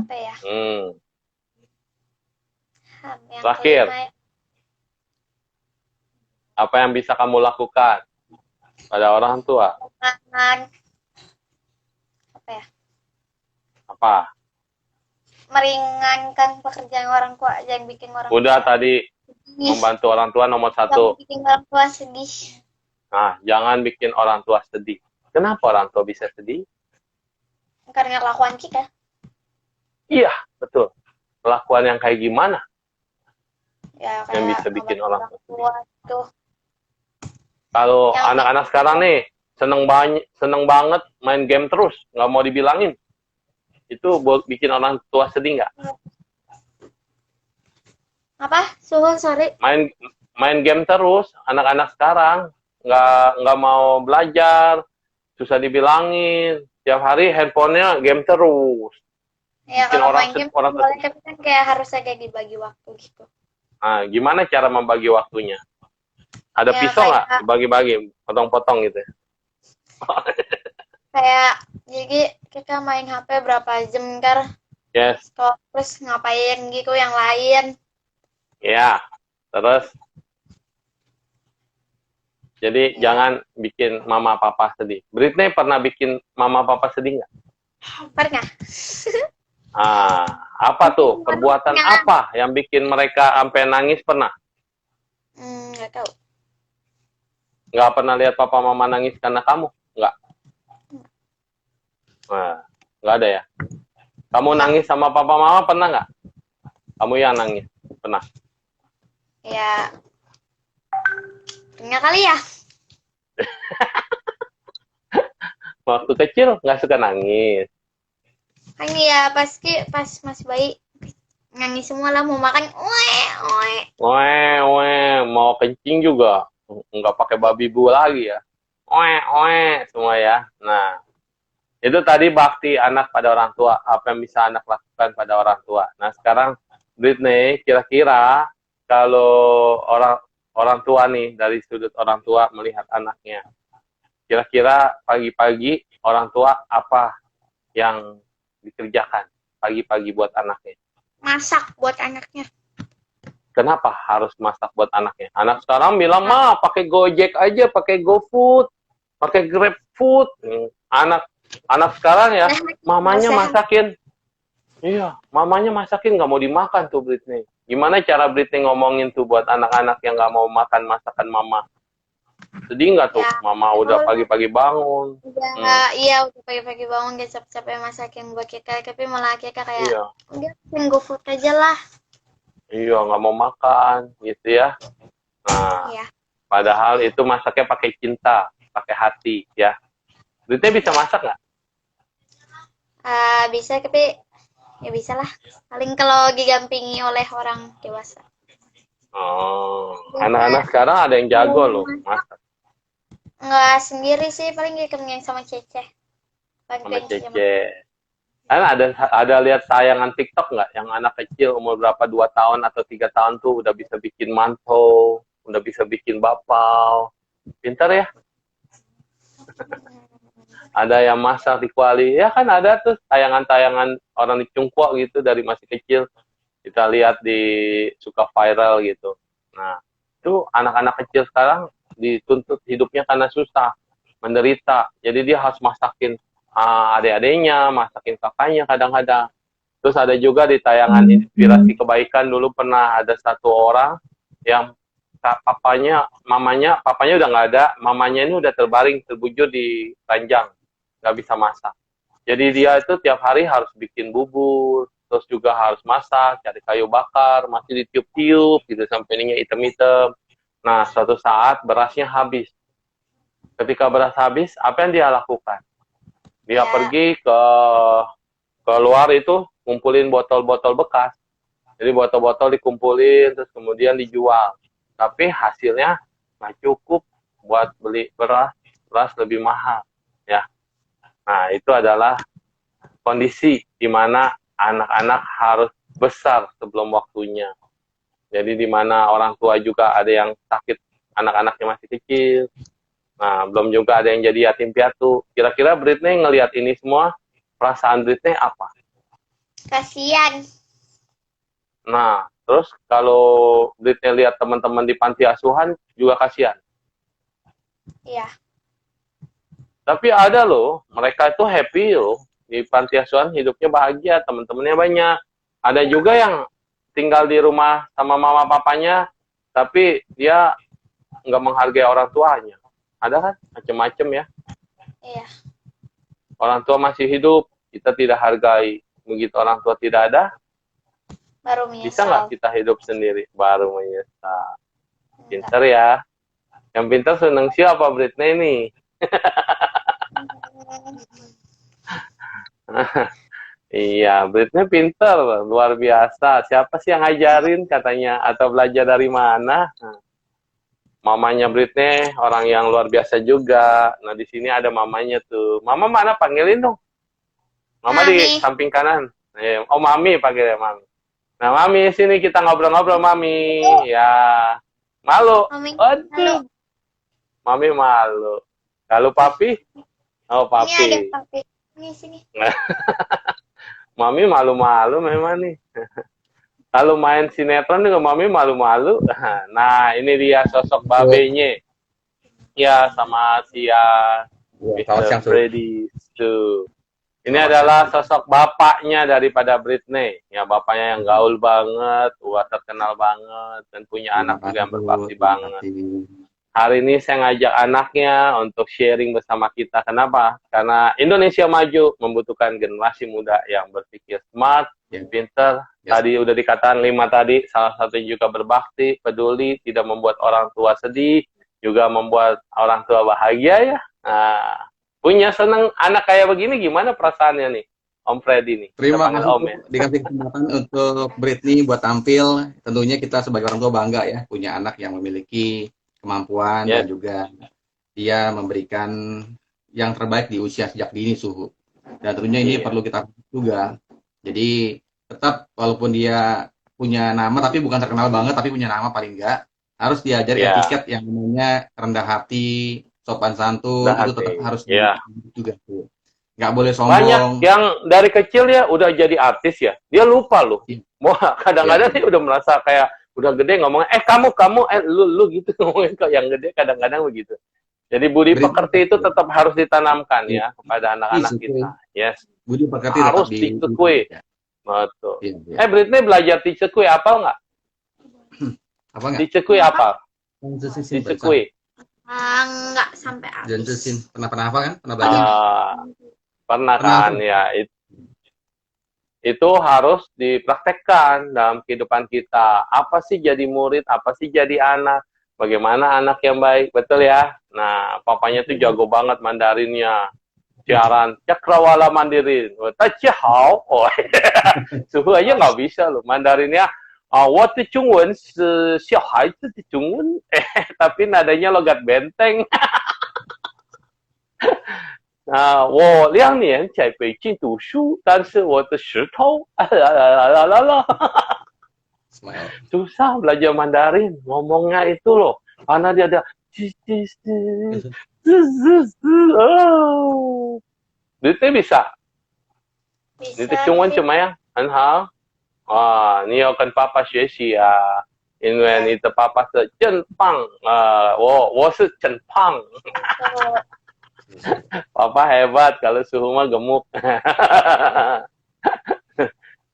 Apa ya? Yang Terakhir. kelima, Apa yang bisa kamu lakukan pada orang tua? apa ya? Apa? Meringankan pekerjaan orang tua, jangan bikin orang Udah tua tadi sedih. membantu orang tua nomor Jangan 1. bikin orang tua sedih. Nah, jangan bikin orang tua sedih. Kenapa orang tua bisa sedih? karena kelakuan kita. Iya, betul. Kelakuan yang kayak gimana Ya yang kayak bisa bikin orang tua sedih? tua tuh. Kalau Yang anak-anak sekarang nih seneng banget main game terus, nggak mau dibilangin. Itu buat bikin orang tua sedih nggak? apa? Sorry. Main game terus, anak-anak sekarang nggak mau belajar, susah dibilangin. Tiap hari handphonenya game terus. Ya Bikin kalau orang main game orang boleh, tapi kan kayak harus agak dibagi waktu gitu. Nah, gimana cara membagi waktunya? Ada Ya, pisau nggak? kayak- Dibagi-bagi, potong-potong gitu. Kayak jadi kita main HP berapa jam kan? Yes, Terus ngapain gitu yang lain? ya. Terus, jadi jangan bikin mama papa sedih. Britney pernah bikin mama papa sedih nggak? Pernah? Ah, apa tuh? Perbuatan apa yang bikin mereka sampai nangis pernah? Nggak tahu. Nggak pernah lihat papa mama nangis karena kamu? Nggak. Nah, nggak ada ya. Kamu nangis sama papa mama pernah nggak? Kamu yang nangis? Pernah. Ya, pernah kali ya. Waktu kecil nggak suka nangis. Kan ya pas masih bayi nangis semua lah, mau makan, Mau kencing juga nggak pakai babi bu lagi ya. Semua ya. Nah, itu tadi bakti anak pada orang tua, apa yang bisa anak lakukan pada orang tua. Nah, sekarang Britney, kira-kira kalau orang tua nih, dari sudut orang tua melihat anaknya, kira-kira pagi-pagi orang tua apa yang dikerjakan pagi-pagi buat anaknya? masak buat anaknya. Kenapa harus masak buat anaknya? Anak sekarang bilang, mah pakai Gojek aja, pakai GoFood, pakai GrabFood. Anak sekarang ya, mamanya masakin. Iya, mamanya masakin, nggak mau dimakan tuh Britney. Gimana cara Britney ngomongin tuh buat anak-anak yang nggak mau makan masakan mama? Sedih nggak tuh? Ya, Mama udah pagi-pagi bangun. Iya, udah pagi-pagi bangun gak capek-capek masakin buat kita, tapi malah kita kayak, Iya, udah bikin GoFood aja lah. iya nggak mau makan, gitu ya. Nah, Iya. padahal itu masaknya pakai cinta, pakai hati, ya. Britney bisa masak nggak? Bisa, tapi ya bisa lah. Paling kalau didampingi oleh orang dewasa. Oh, anak-anak sekarang ada yang jago loh masak. Nggak sendiri sih, paling ditemenin sama Cece. Sama Cece. Kan ada lihat tayangan TikTok nggak yang anak kecil umur berapa 2 tahun atau 3 tahun tuh udah bisa bikin mantou, udah bisa bikin bapau. Pintar ya? Ada yang masak di kuali. Ya kan ada tuh tayangan-tayangan orang di Cungkuak gitu dari masih kecil. Kita lihat suka viral gitu. Nah, itu anak-anak kecil sekarang dituntut hidupnya karena susah, menderita. Jadi dia harus masakin adik-adiknya, masakin kakaknya kadang-kadang. Terus ada juga di tayangan Inspirasi Kebaikan dulu pernah ada satu orang yang papanya udah nggak ada, mamanya ini udah terbaring, terbujur di ranjang, nggak bisa masak. Jadi dia itu tiap hari harus bikin bubur, terus juga harus masak, cari kayu bakar, masih ditiup-tiup gitu sampai ininya hitam-hitam. Nah, suatu saat berasnya habis. Ketika beras habis, apa yang dia lakukan? Dia pergi ke luar itu, ngumpulin botol-botol bekas. Jadi botol-botol dikumpulin, terus kemudian dijual. Tapi hasilnya nggak cukup buat beli beras lebih mahal. Ya. Nah, itu adalah kondisi di mana anak-anak harus besar sebelum waktunya. Jadi di mana orang tua juga ada yang sakit, anak-anaknya masih kecil. Nah, belum juga ada yang jadi yatim piatu. Kira-kira Britney ngelihat ini semua, perasaan Britney apa? Kasian. Nah, terus kalau Britney lihat teman-teman di panti asuhan juga kasihan. Iya. Tapi ada loh, mereka itu happy loh. Di panti asuhan hidupnya bahagia, teman-temannya banyak. Ada juga yang tinggal di rumah sama mama papanya, tapi dia nggak menghargai orang tuanya. Ada kan? Macem-macem ya. Iya. Orang tua masih hidup, kita tidak hargai. Begitu orang tua tidak ada, Baru bisa nggak menyesal. kita hidup sendiri? Baru menyesal. Enggak. Pinter ya. Yang pintar seneng siapa Britney nih? Iya, Britney pinter, luar biasa. Siapa sih yang ngajarin katanya? Atau belajar dari mana? Mamanya Britney orang yang luar biasa juga. Nah, di sini ada mamanya tuh. Mama mana? Panggilin dong. Mama di Mami. samping kanan. Oh, Mami panggilnya Mami. Nah, Mami sini kita ngobrol-ngobrol, Mami. Ya. Malu. Mami. Aduh. Halo. Mami malu. Lalu Papi? Oh, Ini ada Papi. papi. Ini sini. Mami malu-malu memang nih. Kalau main sinetron dengan Mami malu-malu. Nah, ini dia sosok babenya. Ya, sama si Selamat siang, Mr. Su. Freddy Stu. Ini adalah sosok bapaknya daripada Britney. Ya, bapaknya yang gaul banget, wah terkenal banget, dan punya anak juga yang berbakti banget. Hari ini saya ngajak anaknya untuk sharing bersama kita. Kenapa? Karena Indonesia maju membutuhkan generasi muda yang berpikir smart, pinter. Tadi udah dikatakan 5 tadi, salah satunya juga berbakti, peduli, tidak membuat orang tua sedih, juga membuat orang tua bahagia ya. Nah, punya seneng anak kayak begini gimana perasaannya nih, Om Freddy nih? Terima Kita panggil kasih Om ya. dikasih kesempatan untuk Britney buat tampil. Tentunya kita sebagai orang tua bangga ya punya anak yang memiliki kemampuan dan juga dia memberikan yang terbaik di usia sejak dini Suhu. Dan tentunya ini perlu kita juga. Jadi tetap walaupun dia punya nama tapi bukan terkenal banget tapi punya nama paling enggak harus diajar etiket yang namanya rendah hati, sopan santun itu tetap harus juga tuh. Nggak boleh sombong. Banyak yang dari kecil ya udah jadi artis ya, dia lupa loh. Wah, kadang-kadang dia udah merasa kayak udah gede ngomongnya, kamu, lu gitu ngomongin kok yang gede kadang-kadang begitu. Jadi budi pekerti itu tetap harus ditanamkan ya kepada anak-anak kita. Yes. Budi pekerti harus teacher kue. Betul. Britney belajar teacher kue apa nggak? Apa nggak? Teacher kue apa? Teacher kue. Nggak sampai habis. Pernah apa kan? Pernah belajar? Pernah kan ya. Itu harus dipraktekkan dalam kehidupan kita. Apa sih jadi murid, apa sih jadi anak, bagaimana anak yang baik, betul ya? Nah, papanya tuh jago banget Mandarinnya. Siaran, Cakrawala Mandarin. Tachihao. Oh, Suhu aja nggak bisa loh. Mandarinnya, Wati Chungwen, Xiaohai itu Chungwen. Tapi nadanya logat benteng. 我2年在北京读书，但是我的石头susah belajar Mandarin, ngomongnya itu loh, karena dia ada Dite bisa? Dite Chungwen 怎么样？很好。你要跟爸爸学习啊，因为你的爸爸是真棒，我是真胖。Papa hebat, kalau Suhu mah gemuk.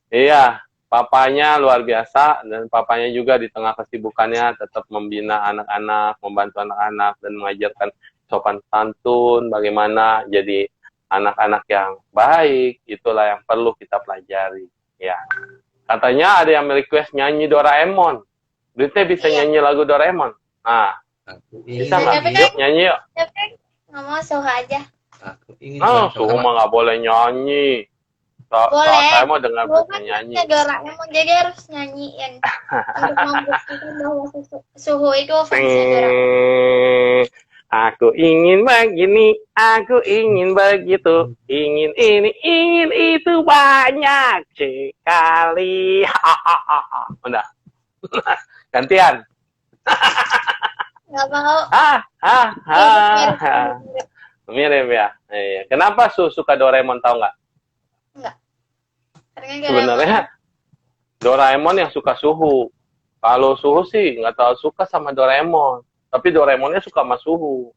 Iya, papanya luar biasa, dan papanya juga di tengah kesibukannya tetap membina anak-anak, membantu anak-anak, dan mengajarkan sopan santun, bagaimana jadi anak-anak yang baik. Itulah yang perlu kita pelajari. Ya, katanya ada yang request nyanyi Doraemon. Britney bisa nyanyi lagu Doraemon. Nah, bisa nggak? Yuk nyanyi yuk. Nggak mau, Suhu aja. Suhu mah nggak boleh nyanyi. Boleh. Saya mau dengar nyanyi. Doraemon, jadi harus nyanyiin. Untuk membuktikan bahwa Suhu itu fansnya Doraemon. Aku ingin begini, aku ingin begitu, ingin ini, ingin itu banyak sekali. Udah. Gantian. Nggak mau. Mirip ya. Iya. Kenapa suka Doraemon, tahu nggak? Nggak. Sebenarnya Doraemon yang suka Suhu. Kalau Suhu sih nggak tahu suka sama Doraemon. Tapi Doraemonnya suka sama Suhu.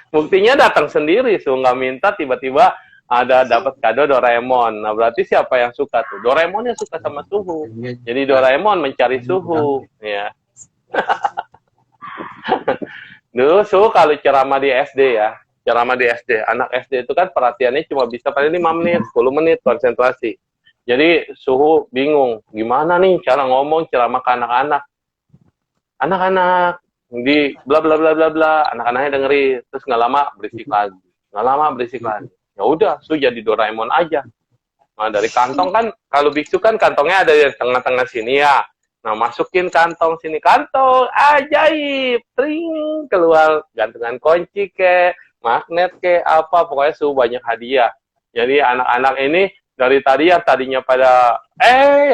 Buktinya datang sendiri, Suhu nggak minta, tiba-tiba ada dapat kado Doraemon. Nah, berarti siapa yang suka tuh? Doraemonnya suka sama Suhu. Jadi Doraemon mencari Suhu. Ya. Dulu Suhu kalau ceramah di SD ya, ceramah di SD. Anak SD itu kan perhatiannya cuma bisa paling 5 menit, 10 menit konsentrasi. Jadi suhu bingung, gimana nih cara ngomong ceramah ke anak-anak. Anak-anak di bla bla bla bla bla, anak-anaknya dengerin, terus nggak lama berisik lagi. Nggak lama berisik lagi. Ya udah, su jadi Doraemon aja. Nah, dari kantong kan, kalau biksu kan kantongnya ada di tengah-tengah sini ya. Nah, masukin kantong sini. Kantong, ajaib. Tring, keluar gantungan kunci ke, magnet ke, apa. Pokoknya suhu banyak hadiah. Jadi anak-anak ini, dari tadi yang tadinya pada,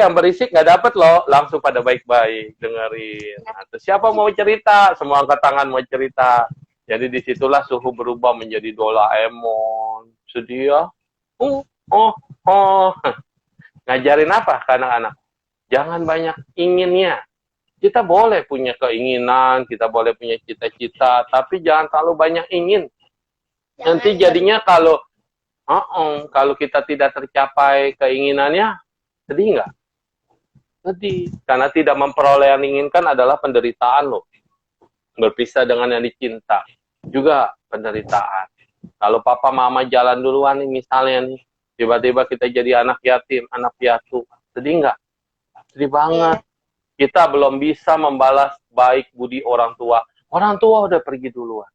yang berisik nggak dapet loh. Langsung pada baik-baik, dengerin. Nah, terus siapa mau cerita? Semua angkat tangan mau cerita. Jadi disitulah suhu berubah menjadi Doraemon. Sedih ya? Oh, ngajarin apa ke anak-anak? Jangan banyak inginnya. Kita boleh punya keinginan, kita boleh punya cita-cita, tapi jangan terlalu banyak ingin. Nanti jadinya kalau kita tidak tercapai keinginannya, sedih nggak? Sedih. Karena tidak memperoleh yang diinginkan adalah penderitaan loh. Berpisah dengan yang dicinta. Juga penderitaan. Kalau papa mama jalan duluan nih misalnya nih, tiba-tiba kita jadi anak yatim, anak piatu. Sedih nggak? Sedih banget. Kita belum bisa membalas baik budi orang tua. Orang tua udah pergi duluan.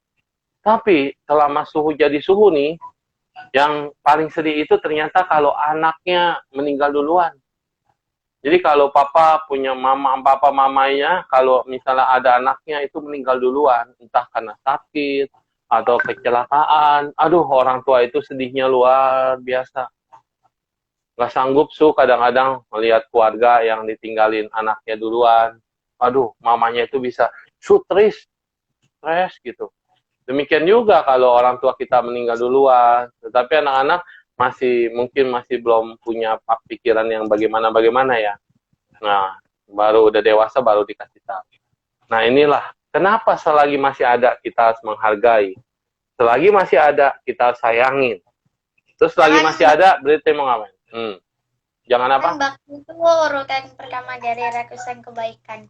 Tapi selama suhu jadi suhu nih, yang paling sedih itu ternyata kalau anaknya meninggal duluan. Jadi kalau papa punya papa mamanya, kalau misalnya ada anaknya itu meninggal duluan, entah karena sakit atau kecelakaan, aduh orang tua itu sedihnya luar biasa. Nggak sanggup kadang-kadang melihat keluarga yang ditinggalin anaknya duluan. Aduh, mamanya itu bisa stres gitu. Demikian juga kalau orang tua kita meninggal duluan. Tetapi anak-anak mungkin masih belum punya pikiran yang bagaimana ya. Nah, baru udah dewasa baru dikasih tahu. Nah, inilah kenapa selagi masih ada kita harus menghargai. Selagi masih ada kita harus sayangin. Terus selagi masih ada berarti mau ngapain? Jangan apa? Bakti itu urutan pertama dari ratusan kebaikan.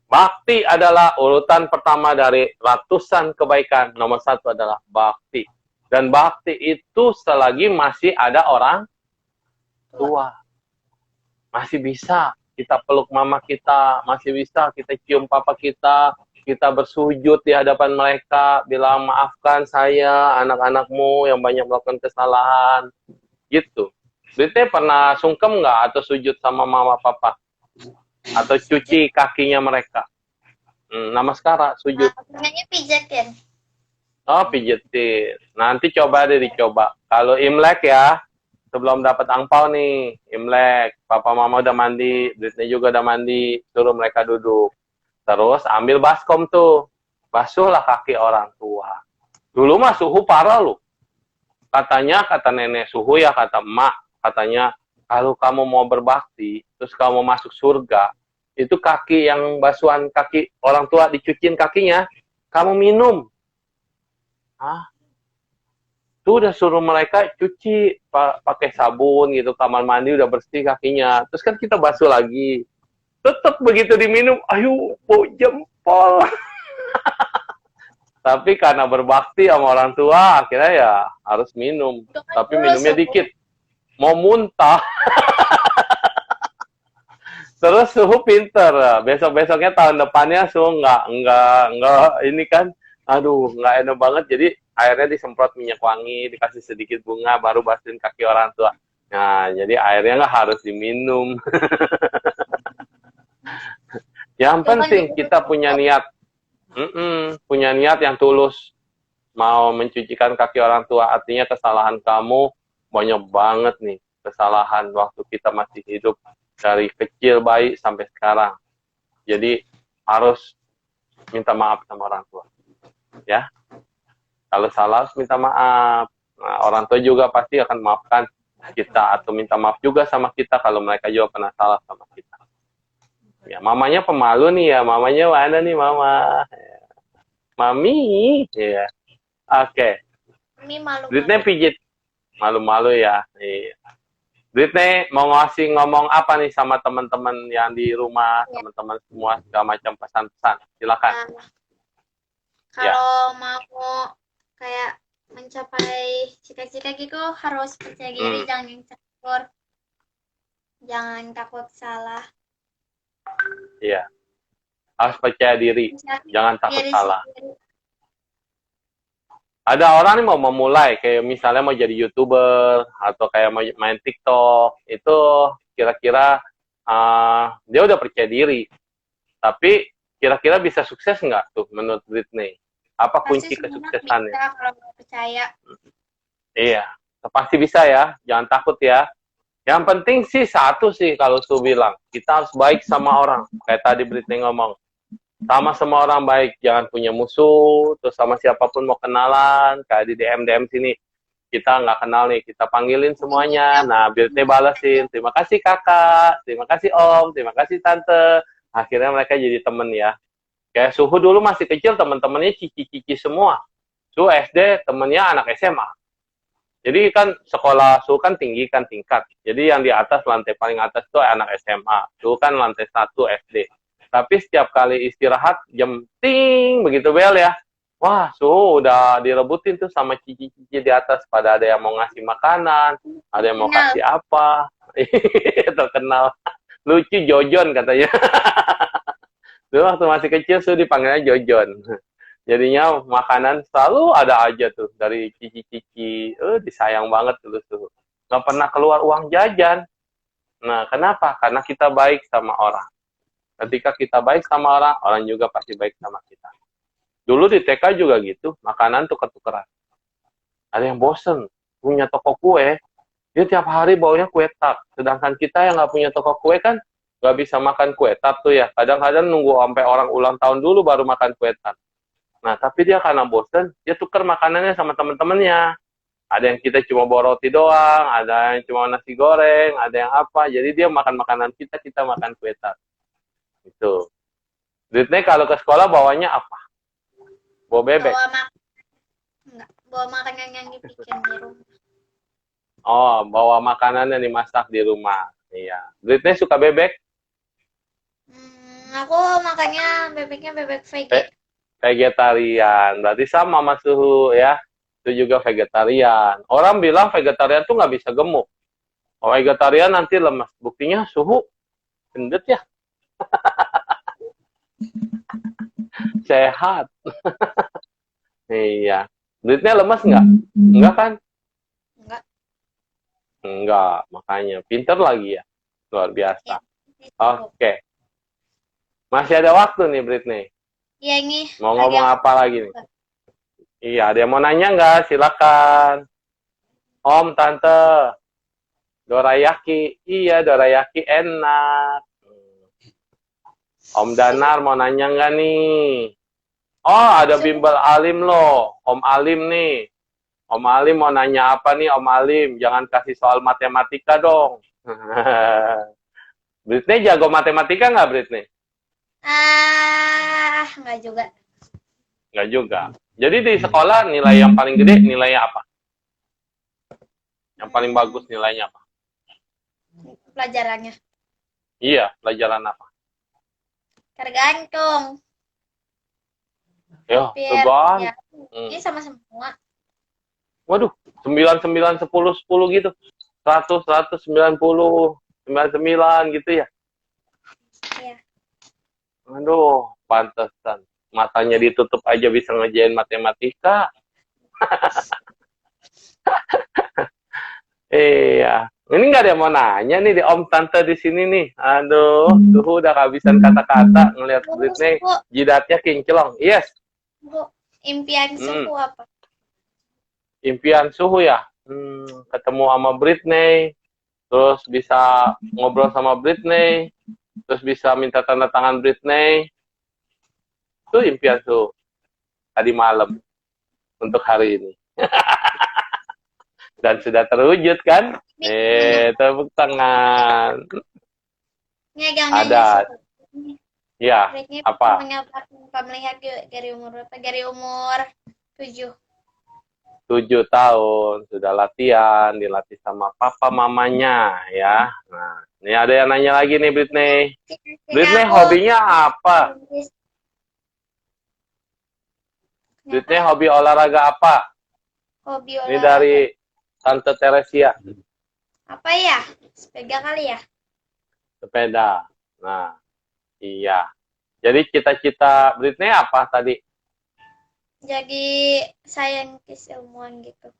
Bakti adalah urutan pertama dari ratusan kebaikan. Nomor 1 adalah bakti. Dan bakti itu selagi masih ada orang tua. Masih bisa kita peluk mama kita, masih bisa kita cium papa kita bersujud di hadapan mereka, bilang maafkan saya, anak-anakmu yang banyak melakukan kesalahan. Gitu. Dite pernah sungkem nggak atau sujud sama mama papa? Atau cuci kakinya mereka? Nama sekarang sujud. Namanya pijatin. Oh, pijetin. Nanti dicoba. Kalau Imlek ya, sebelum dapat angpau nih, Imlek, papa mama udah mandi, Britney juga udah mandi, suruh mereka duduk. Terus ambil baskom tuh, basuhlah kaki orang tua. Dulu mah suhu parah loh. Katanya, kata nenek suhu ya, kata emak, katanya, kalau kamu mau berbakti, terus kamu masuk surga, itu kaki yang basuhan kaki orang tua dicuciin kakinya, kamu minum. Tuh udah suruh mereka cuci pakai sabun gitu, kamar mandi udah bersih kakinya. Terus kan kita basuh lagi. Tetap begitu diminum, ayo bau jempol. Tapi karena berbakti sama orang tua, akhirnya ya harus minum. Tapi minumnya dikit. Mau muntah. Terus suhu pinter. Besok-besoknya tahun depannya suhu enggak ini kan. Aduh, nggak enak banget. Jadi airnya disemprot minyak wangi, dikasih sedikit bunga, baru basuhin kaki orang tua. Nah, jadi airnya nggak harus diminum. Yang penting kita punya niat. Punya niat yang tulus. Mau mencucikan kaki orang tua. Artinya kesalahan kamu banyak banget nih. Kesalahan waktu kita masih hidup. Dari kecil, bayi, sampai sekarang. Jadi harus minta maaf sama orang tua. Ya, kalau salah harus minta maaf. Nah, orang tua juga pasti akan maafkan kita atau minta maaf juga sama kita kalau mereka juga pernah salah sama kita. Ya, mamanya pemalu nih ya, mamanya mana nih mama? Mami, ya. Oke. Mami malu. Britney pijit, malu-malu ya. Iya. Britney mau ngomong apa nih sama teman-teman yang di rumah, teman-teman semua segala macam pesan-pesan. Silakan. Kalau mau kayak mencapai cita-cita gitu harus percaya diri, jangan takut salah. Iya, harus percaya diri, jangan takut Diri salah. sendiri. Ada orang nih mau memulai, kayak misalnya mau jadi YouTuber, atau kayak mau main TikTok, itu kira-kira dia udah percaya diri. Tapi kira-kira bisa sukses nggak tuh menurut Britney? Apa kunci Pasti semua kesuksesannya? bisa kalau nggak percaya. Iya, pasti bisa ya, jangan takut ya. Yang penting sih satu sih kalau tuh bilang, kita harus baik sama orang. Kayak tadi Britney ngomong, sama orang baik, jangan punya musuh, terus sama siapapun mau kenalan, kayak di DM sini, kita nggak kenal nih, kita panggilin semuanya, nah Britney balesin, terima kasih kakak, terima kasih om, terima kasih tante, akhirnya mereka jadi temen ya. Kayak Suhu dulu masih kecil, teman-temannya cici-cici semua. Suhu SD, temennya anak SMA. Jadi kan sekolah Suhu kan tinggi kan tingkat. Jadi yang di atas, lantai paling atas itu anak SMA. Suhu kan lantai 1 SD. Tapi setiap kali istirahat, jam ting, begitu bel ya. Wah, Suhu udah direbutin tuh sama cici-cici di atas. Pada ada yang mau ngasih makanan, ada yang mau kasih apa. Terkenal. Lucu Jojon katanya. Dulu waktu masih kecil Suhu dipanggilnya Jojon. Jadinya makanan selalu ada aja tuh dari cici-cici. Disayang banget dulu Suhu. Nggak pernah keluar uang jajan. Nah, kenapa? Karena kita baik sama orang. Ketika kita baik sama orang, orang juga pasti baik sama kita. Dulu di TK juga gitu, makanan tuker-tukeran. Ada yang bosen, punya toko kue, dia tiap hari baunya kue tart. Sedangkan kita yang nggak punya toko kue kan, nggak bisa makan kue tart tuh ya. Kadang-kadang nunggu sampai orang ulang tahun dulu baru makan kue tart. Nah, tapi dia karena bosen, dia tuker makanannya sama teman-temannya. Ada yang kita cuma bawa roti doang, ada yang cuma nasi goreng, ada yang apa. Jadi dia makan makanan kita, kita makan kue tart. Itu. Britney kalau ke sekolah bawanya apa? Bawa bebek? Bawa makanan yang dibikin di rumah. Oh, bawa makanan yang dimasak di rumah. Iya. Britney suka bebek? Aku makannya bebeknya bebek Vegetarian. Berarti sama Mas Suhu ya. Itu juga vegetarian. Orang bilang vegetarian tuh nggak bisa gemuk. Oh, vegetarian nanti lemas. Buktinya Suhu gendut ya. Sehat. Iya. Britney lemas nggak? Enggak kan? Enggak, makanya. Pinter lagi ya. Luar biasa. Oke. Masih ada waktu nih, Britney. Iya, ini. Mau ngomong apa lagi nih? Iya, ada yang mau nanya nggak? Silakan. Om, Tante. Dorayaki. Iya, dorayaki enak. Om Danar mau nanya nggak nih? Oh, ada Bimbel Alim loh. Om Alim nih. Om Alim mau nanya apa nih, Om Alim? Jangan kasih soal matematika dong. Britney jago matematika nggak, Britney? Nggak juga. Nggak juga. Jadi di sekolah nilai yang paling gede nilainya apa? Yang paling bagus nilainya apa? Pelajarannya. Iya, pelajaran apa? Tergantung. Ya, tergantung. Ini sama semua. Waduh, 9, 9, 10, 10 gitu. 100, 100, 90, 99 gitu ya. Iya. Aduh, pantesan. Matanya ditutup aja bisa ngerjain matematika. Iya. Ini nggak ada yang mau nanya nih di Om Tante di sini nih. Aduh, Suhu udah kehabisan kata-kata ngelihat Britney. Jidatnya kinclong. Yes. Impian Suhu apa? Impian Suhu ya? Ketemu sama Britney. Terus bisa ngobrol sama Britney. Terus bisa minta tanda tangan Britney. Itu impian Suhu. Tadi malam. Untuk hari ini. Dan sudah terwujud kan? Tepuk tangan. Ada. Ya, apa? Melihat dari umur berapa? Dari umur 7. 7 tahun. Sudah latihan. Dilatih sama papa mamanya ya. Nah, ini ada yang nanya lagi nih Britney. Britney hobinya apa? Britney hobi olahraga apa? Hobi Ini olahraga. dari Tante Teresia. Apa ya? Sepeda kali ya? Sepeda. Nah, iya. Jadi cita-cita Britney apa tadi? Jadi saintis ilmuwan gitu.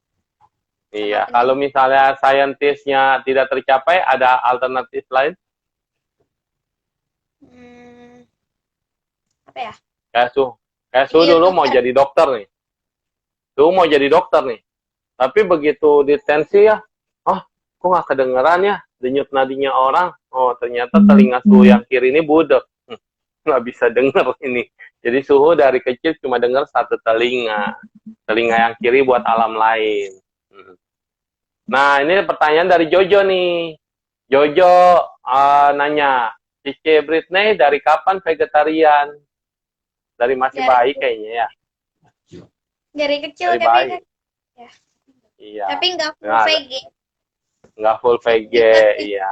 Iya, pendidik. kalau misalnya saintisnya tidak tercapai, ada alternatif lain? Apa ya? Kayak Su Iya, dulu mau dokter. jadi dokter nih. Su mau jadi dokter nih. Tapi begitu ditensi ya, oh, kok nggak kedengeran ya denyut nadinya orang? Oh, ternyata telinga Su yang kiri ini budek. Nggak bisa denger ini. Jadi Suhu dari kecil cuma denger satu telinga. Telinga yang kiri buat alam lain. Nah, ini pertanyaan dari Jojo nih. Jojo nanya, Cici Britney dari kapan vegetarian? Dari masih bayi kayaknya ya. Dari kecil Dari tapi bayi. kan. Ya. Iya. Tapi nggak full Nggak ada. VG. Nggak full VG, iya.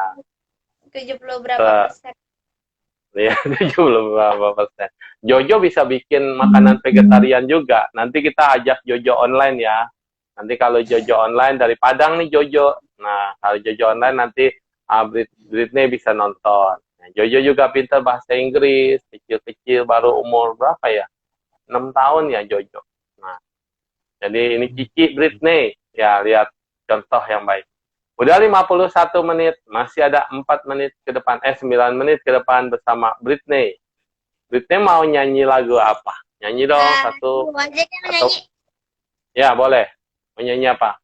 70 berapa persen. Ya, 70 berapa persen. Jojo bisa bikin makanan vegetarian juga. Nanti kita ajak Jojo online ya. Nanti kalau Jojo online dari Padang nih Jojo. Nah, kalau Jojo online nanti Britney bisa nonton. Nah, Jojo juga pintar bahasa Inggris. Kecil-kecil baru umur berapa ya? 6 tahun ya Jojo. Nah, jadi ini Cici Britney. Ya, lihat contoh yang baik. Udah 51 menit, masih ada 4 menit ke depan, 9 menit ke depan bersama Britney. Britney mau nyanyi lagu apa? Nyanyi dong, satu. Aja kan nyanyi. Ya, boleh. Mau nyanyi apa?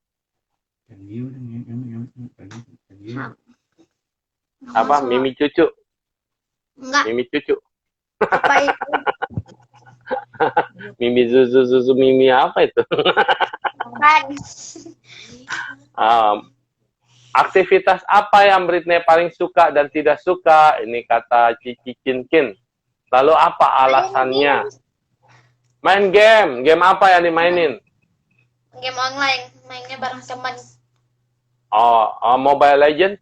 Apa? Mimi Cucu? Enggak. Mimi Cucu? Apa itu? Mimi Zuzu Mimi apa itu? Bukan. Aktivitas apa yang Britney paling suka dan tidak suka? Ini kata Cici Kinkin. Lalu apa alasannya? Main game. Game apa yang dimainin? Game online. Mainnya bareng teman. Oh, Mobile Legends?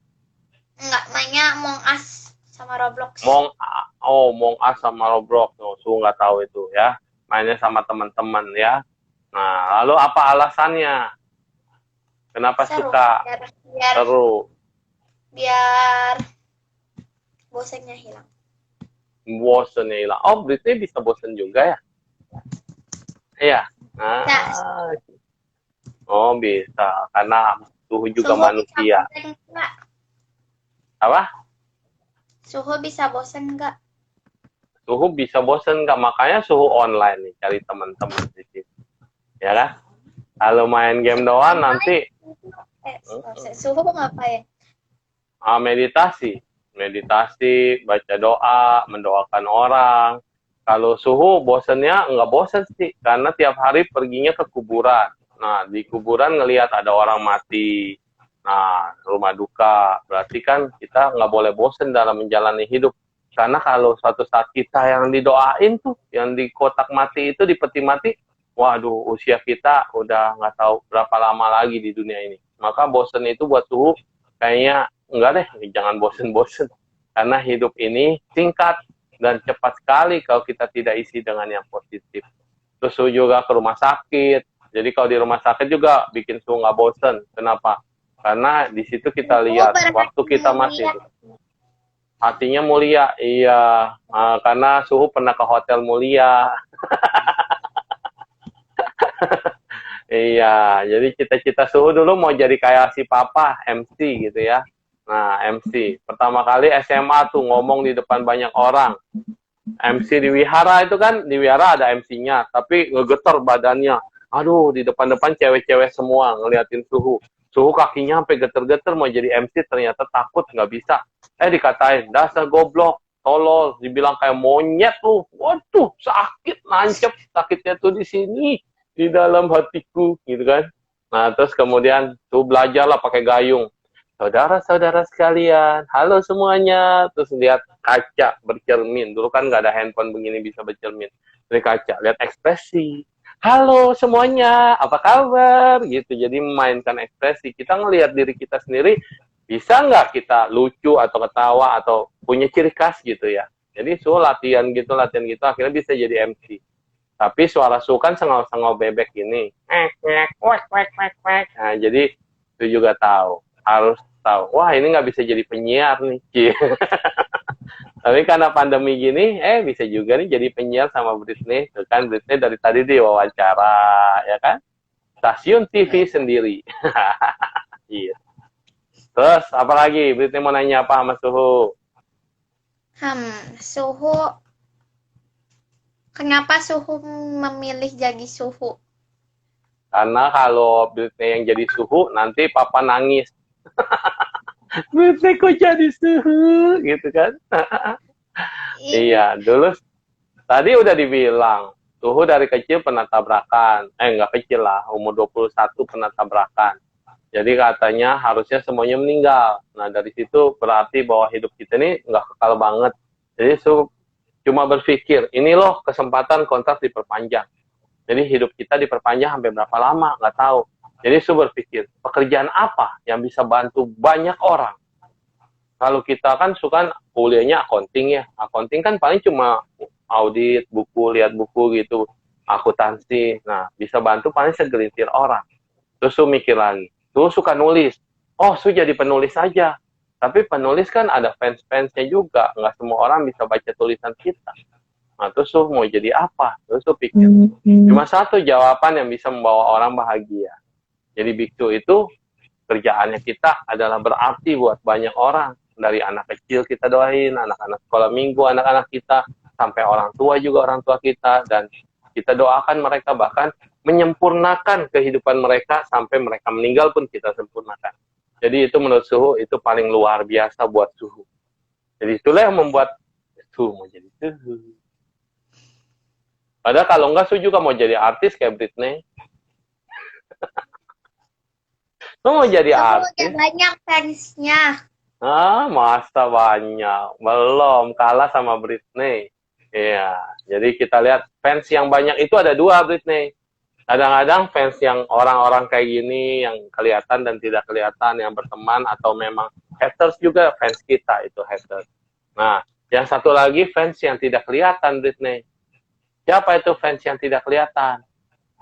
Enggak, mainnya Among Us sama Roblox. Among Us sama Roblox. Oh, Su nggak tahu itu ya. Mainnya sama teman-teman ya. Nah, lalu apa alasannya? Kenapa Seru. suka? Seru. Biar bosannya hilang. Bosennya hilang. Oh, Britney bisa bosen juga ya? Iya. Nah. Oh, bisa. Karena Suhu juga manusia. Apa? Suhu bisa bosen nggak? Suhu bisa bosen nggak? Makanya Suhu online nih, cari teman-teman di sini. Ya kan? Kalau main game doang nanti Suhu ngapain? Meditasi, baca doa, mendoakan orang. Kalau Suhu bosennya nggak bosen sih, karena tiap hari perginya ke kuburan. Nah, di kuburan ngelihat ada orang mati. Nah, rumah duka. Berarti kan kita nggak boleh bosen dalam menjalani hidup. Karena kalau suatu saat kita yang didoain tuh, yang di kotak mati itu, di peti mati, waduh, usia kita udah nggak tahu berapa lama lagi di dunia ini. Maka bosen itu buat Suhu kayaknya enggak deh, jangan bosen-bosen. Karena hidup ini singkat dan cepat sekali kalau kita tidak isi dengan yang positif. Terus Suhu juga ke rumah sakit. Jadi kalau di rumah sakit juga bikin Suhu nggak bosen. Kenapa? Karena di situ kita lihat waktu kita masih hatinya mulia. Iya, karena Suhu pernah ke hotel mulia. Iya, jadi cita-cita Suhu dulu mau jadi kayak si Papa, MC gitu ya. Nah, MC. Pertama kali SMA tuh ngomong di depan banyak orang. MC di wihara itu kan, di wihara ada MC-nya, tapi ngegetar badannya. Aduh, di depan-depan cewek-cewek semua ngeliatin Suhu. Suhu kakinya sampai geter-geter mau jadi MC, ternyata takut, nggak bisa. Dikatain, dasar goblok, tolol, dibilang kayak monyet tuh. Waduh, sakit, nancep, sakitnya tuh di sini. Di dalam hatiku gitu kan. Nah, terus kemudian tuh belajarlah pakai gayung. Saudara-saudara sekalian, halo semuanya. Terus lihat kaca bercermin. Dulu kan nggak ada handphone begini bisa bercermin. Dari kaca, lihat ekspresi. Halo semuanya, apa kabar? Gitu. Jadi memainkan ekspresi. Kita ngelihat diri kita sendiri, bisa nggak kita lucu atau ketawa atau punya ciri khas gitu ya. Jadi latihan gitu, akhirnya bisa jadi MC. Tapi suara Su kan sengau-sengau bebek ini. Nah, jadi Su juga tahu. Harus tahu. Wah, ini nggak bisa jadi penyiar nih. Tapi karena pandemi gini, bisa juga nih jadi penyiar sama Britney. Tuh kan Britney dari tadi diwawancara, ya kan? Stasiun TV sendiri. Iya. Terus, apa lagi? Britney mau nanya apa sama Suhu? Suhu. Kenapa Suhu memilih jadi Suhu? Karena kalau Britney yang jadi Suhu, nanti papa nangis. Britney kok jadi Suhu, gitu kan? Iya, dulu tadi udah dibilang, Suhu dari kecil pernah tabrakan. Nggak kecil lah, umur 21 pernah tabrakan. Jadi katanya harusnya semuanya meninggal. Nah, dari situ berarti bahwa hidup kita ini nggak kekal banget. Jadi Suhu cuma berpikir, ini loh kesempatan kontrak diperpanjang. Jadi hidup kita diperpanjang sampai berapa lama, nggak tahu. Jadi Su berpikir, pekerjaan apa yang bisa bantu banyak orang? Kalau kita kan suka kuliahnya accounting ya. Accounting kan paling cuma audit, buku, lihat buku gitu. Akuntansi. Nah, bisa bantu paling segelintir orang. Terus Su mikir lagi. Su suka nulis. Oh, Su jadi penulis saja. Tapi penulis kan ada fans-fansnya juga. Nggak semua orang bisa baca tulisan kita. Nah, terus Su mau jadi apa? Terus Su pikir. Cuma satu jawaban yang bisa membawa orang bahagia. Jadi biksu itu kerjaannya kita adalah berarti buat banyak orang. Dari anak kecil kita doain, anak-anak sekolah minggu, anak-anak kita, sampai orang tua juga orang tua kita. Dan kita doakan mereka, bahkan menyempurnakan kehidupan mereka sampai mereka meninggal pun kita sempurnakan. Jadi itu menurut Suhu, itu paling luar biasa buat Suhu. Jadi itulah yang membuat Suhu mau jadi Suhu. Padahal kalau enggak, Suhu juga mau jadi artis kayak Britney. Lu mau jadi artis? Banyak fansnya. Masa banyak. Belum, kalah sama Britney. Iya, jadi kita lihat fans yang banyak itu ada dua Britney. Kadang-kadang fans yang orang-orang kayak gini, yang kelihatan dan tidak kelihatan, yang berteman, atau memang haters juga fans kita, itu haters. Nah, yang satu lagi fans yang tidak kelihatan Britney. Siapa itu fans yang tidak kelihatan?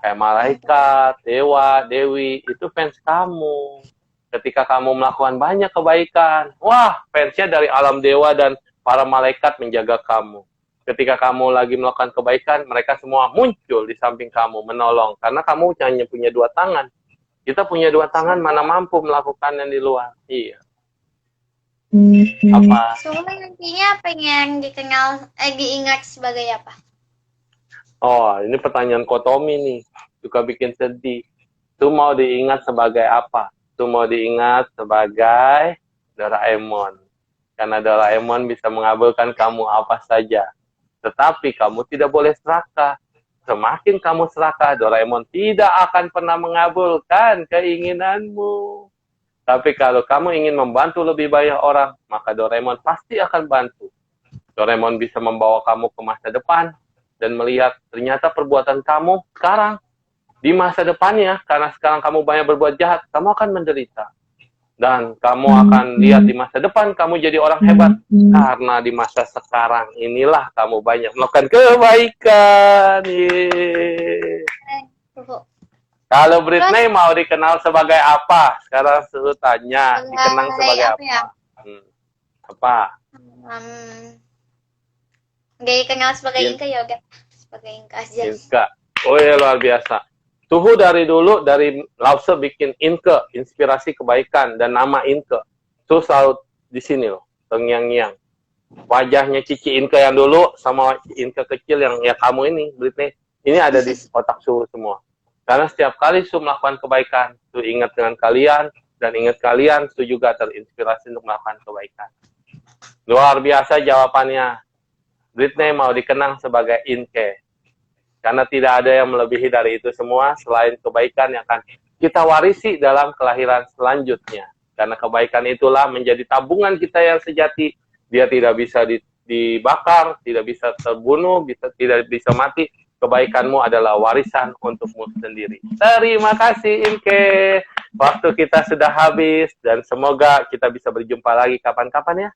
Kayak malaikat, dewa, dewi, itu fans kamu. Ketika kamu melakukan banyak kebaikan, wah, fansnya dari alam dewa dan para malaikat menjaga kamu. Ketika kamu lagi melakukan kebaikan, mereka semua muncul di samping kamu, menolong. Karena kamu hanya punya dua tangan. Kita punya dua tangan, mana mampu melakukan yang di luar. Iya. Apa? Soalnya nantinya pengen dikenal, diingat sebagai apa? Oh, ini pertanyaan Kotomi nih. Suka bikin sedih. Su mau diingat sebagai apa? Su mau diingat sebagai Doraemon. Karena Doraemon bisa mengabulkan kamu apa saja. Tetapi kamu tidak boleh serakah. Semakin kamu serakah, Doraemon tidak akan pernah mengabulkan keinginanmu. Tapi kalau kamu ingin membantu lebih banyak orang, maka Doraemon pasti akan bantu. Doraemon bisa membawa kamu ke masa depan, dan melihat ternyata perbuatan kamu sekarang di masa depannya, karena sekarang kamu banyak berbuat jahat, kamu akan menderita. Dan kamu akan lihat di masa depan kamu jadi orang hebat, karena di masa sekarang inilah kamu banyak melakukan kebaikan. Kalau Britney mau dikenal sebagai apa? Sekarang Suhu tanya, dikenang sebagai apa? Ya? Apa? Dikenal sebagai Inka ya, sebagai Inka aja. Inka. Oh ya, luar biasa. Suhu dari dulu, dari Lause bikin Inke, inspirasi kebaikan, dan nama Inke. Suhu selalu di sini loh, tengyang-nyang. Wajahnya Cici Inke yang dulu, sama Inke kecil yang ya kamu ini, Britney, ini ada di otak Suhu semua. Karena setiap kali Suhu melakukan kebaikan, Suhu ingat dengan kalian, dan ingat kalian, Suhu juga terinspirasi untuk melakukan kebaikan. Luar biasa jawabannya. Britney mau dikenang sebagai Inke. Karena tidak ada yang melebihi dari itu semua selain kebaikan yang akan kita warisi dalam kelahiran selanjutnya. Karena kebaikan itulah menjadi tabungan kita yang sejati. Dia tidak bisa dibakar, tidak bisa terbunuh, tidak bisa mati. Kebaikanmu adalah warisan untukmu sendiri. Terima kasih Inke. Waktu kita sudah habis dan semoga kita bisa berjumpa lagi kapan-kapan ya.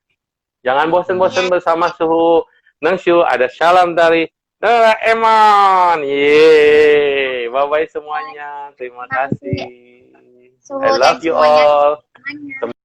Jangan bosan-bosan bersama Suhu. Nengshu, ada salam dari Doraemon. Yeay. Bye-bye semuanya. Terima kasih. I Semoga love you semuanya all. semuanya.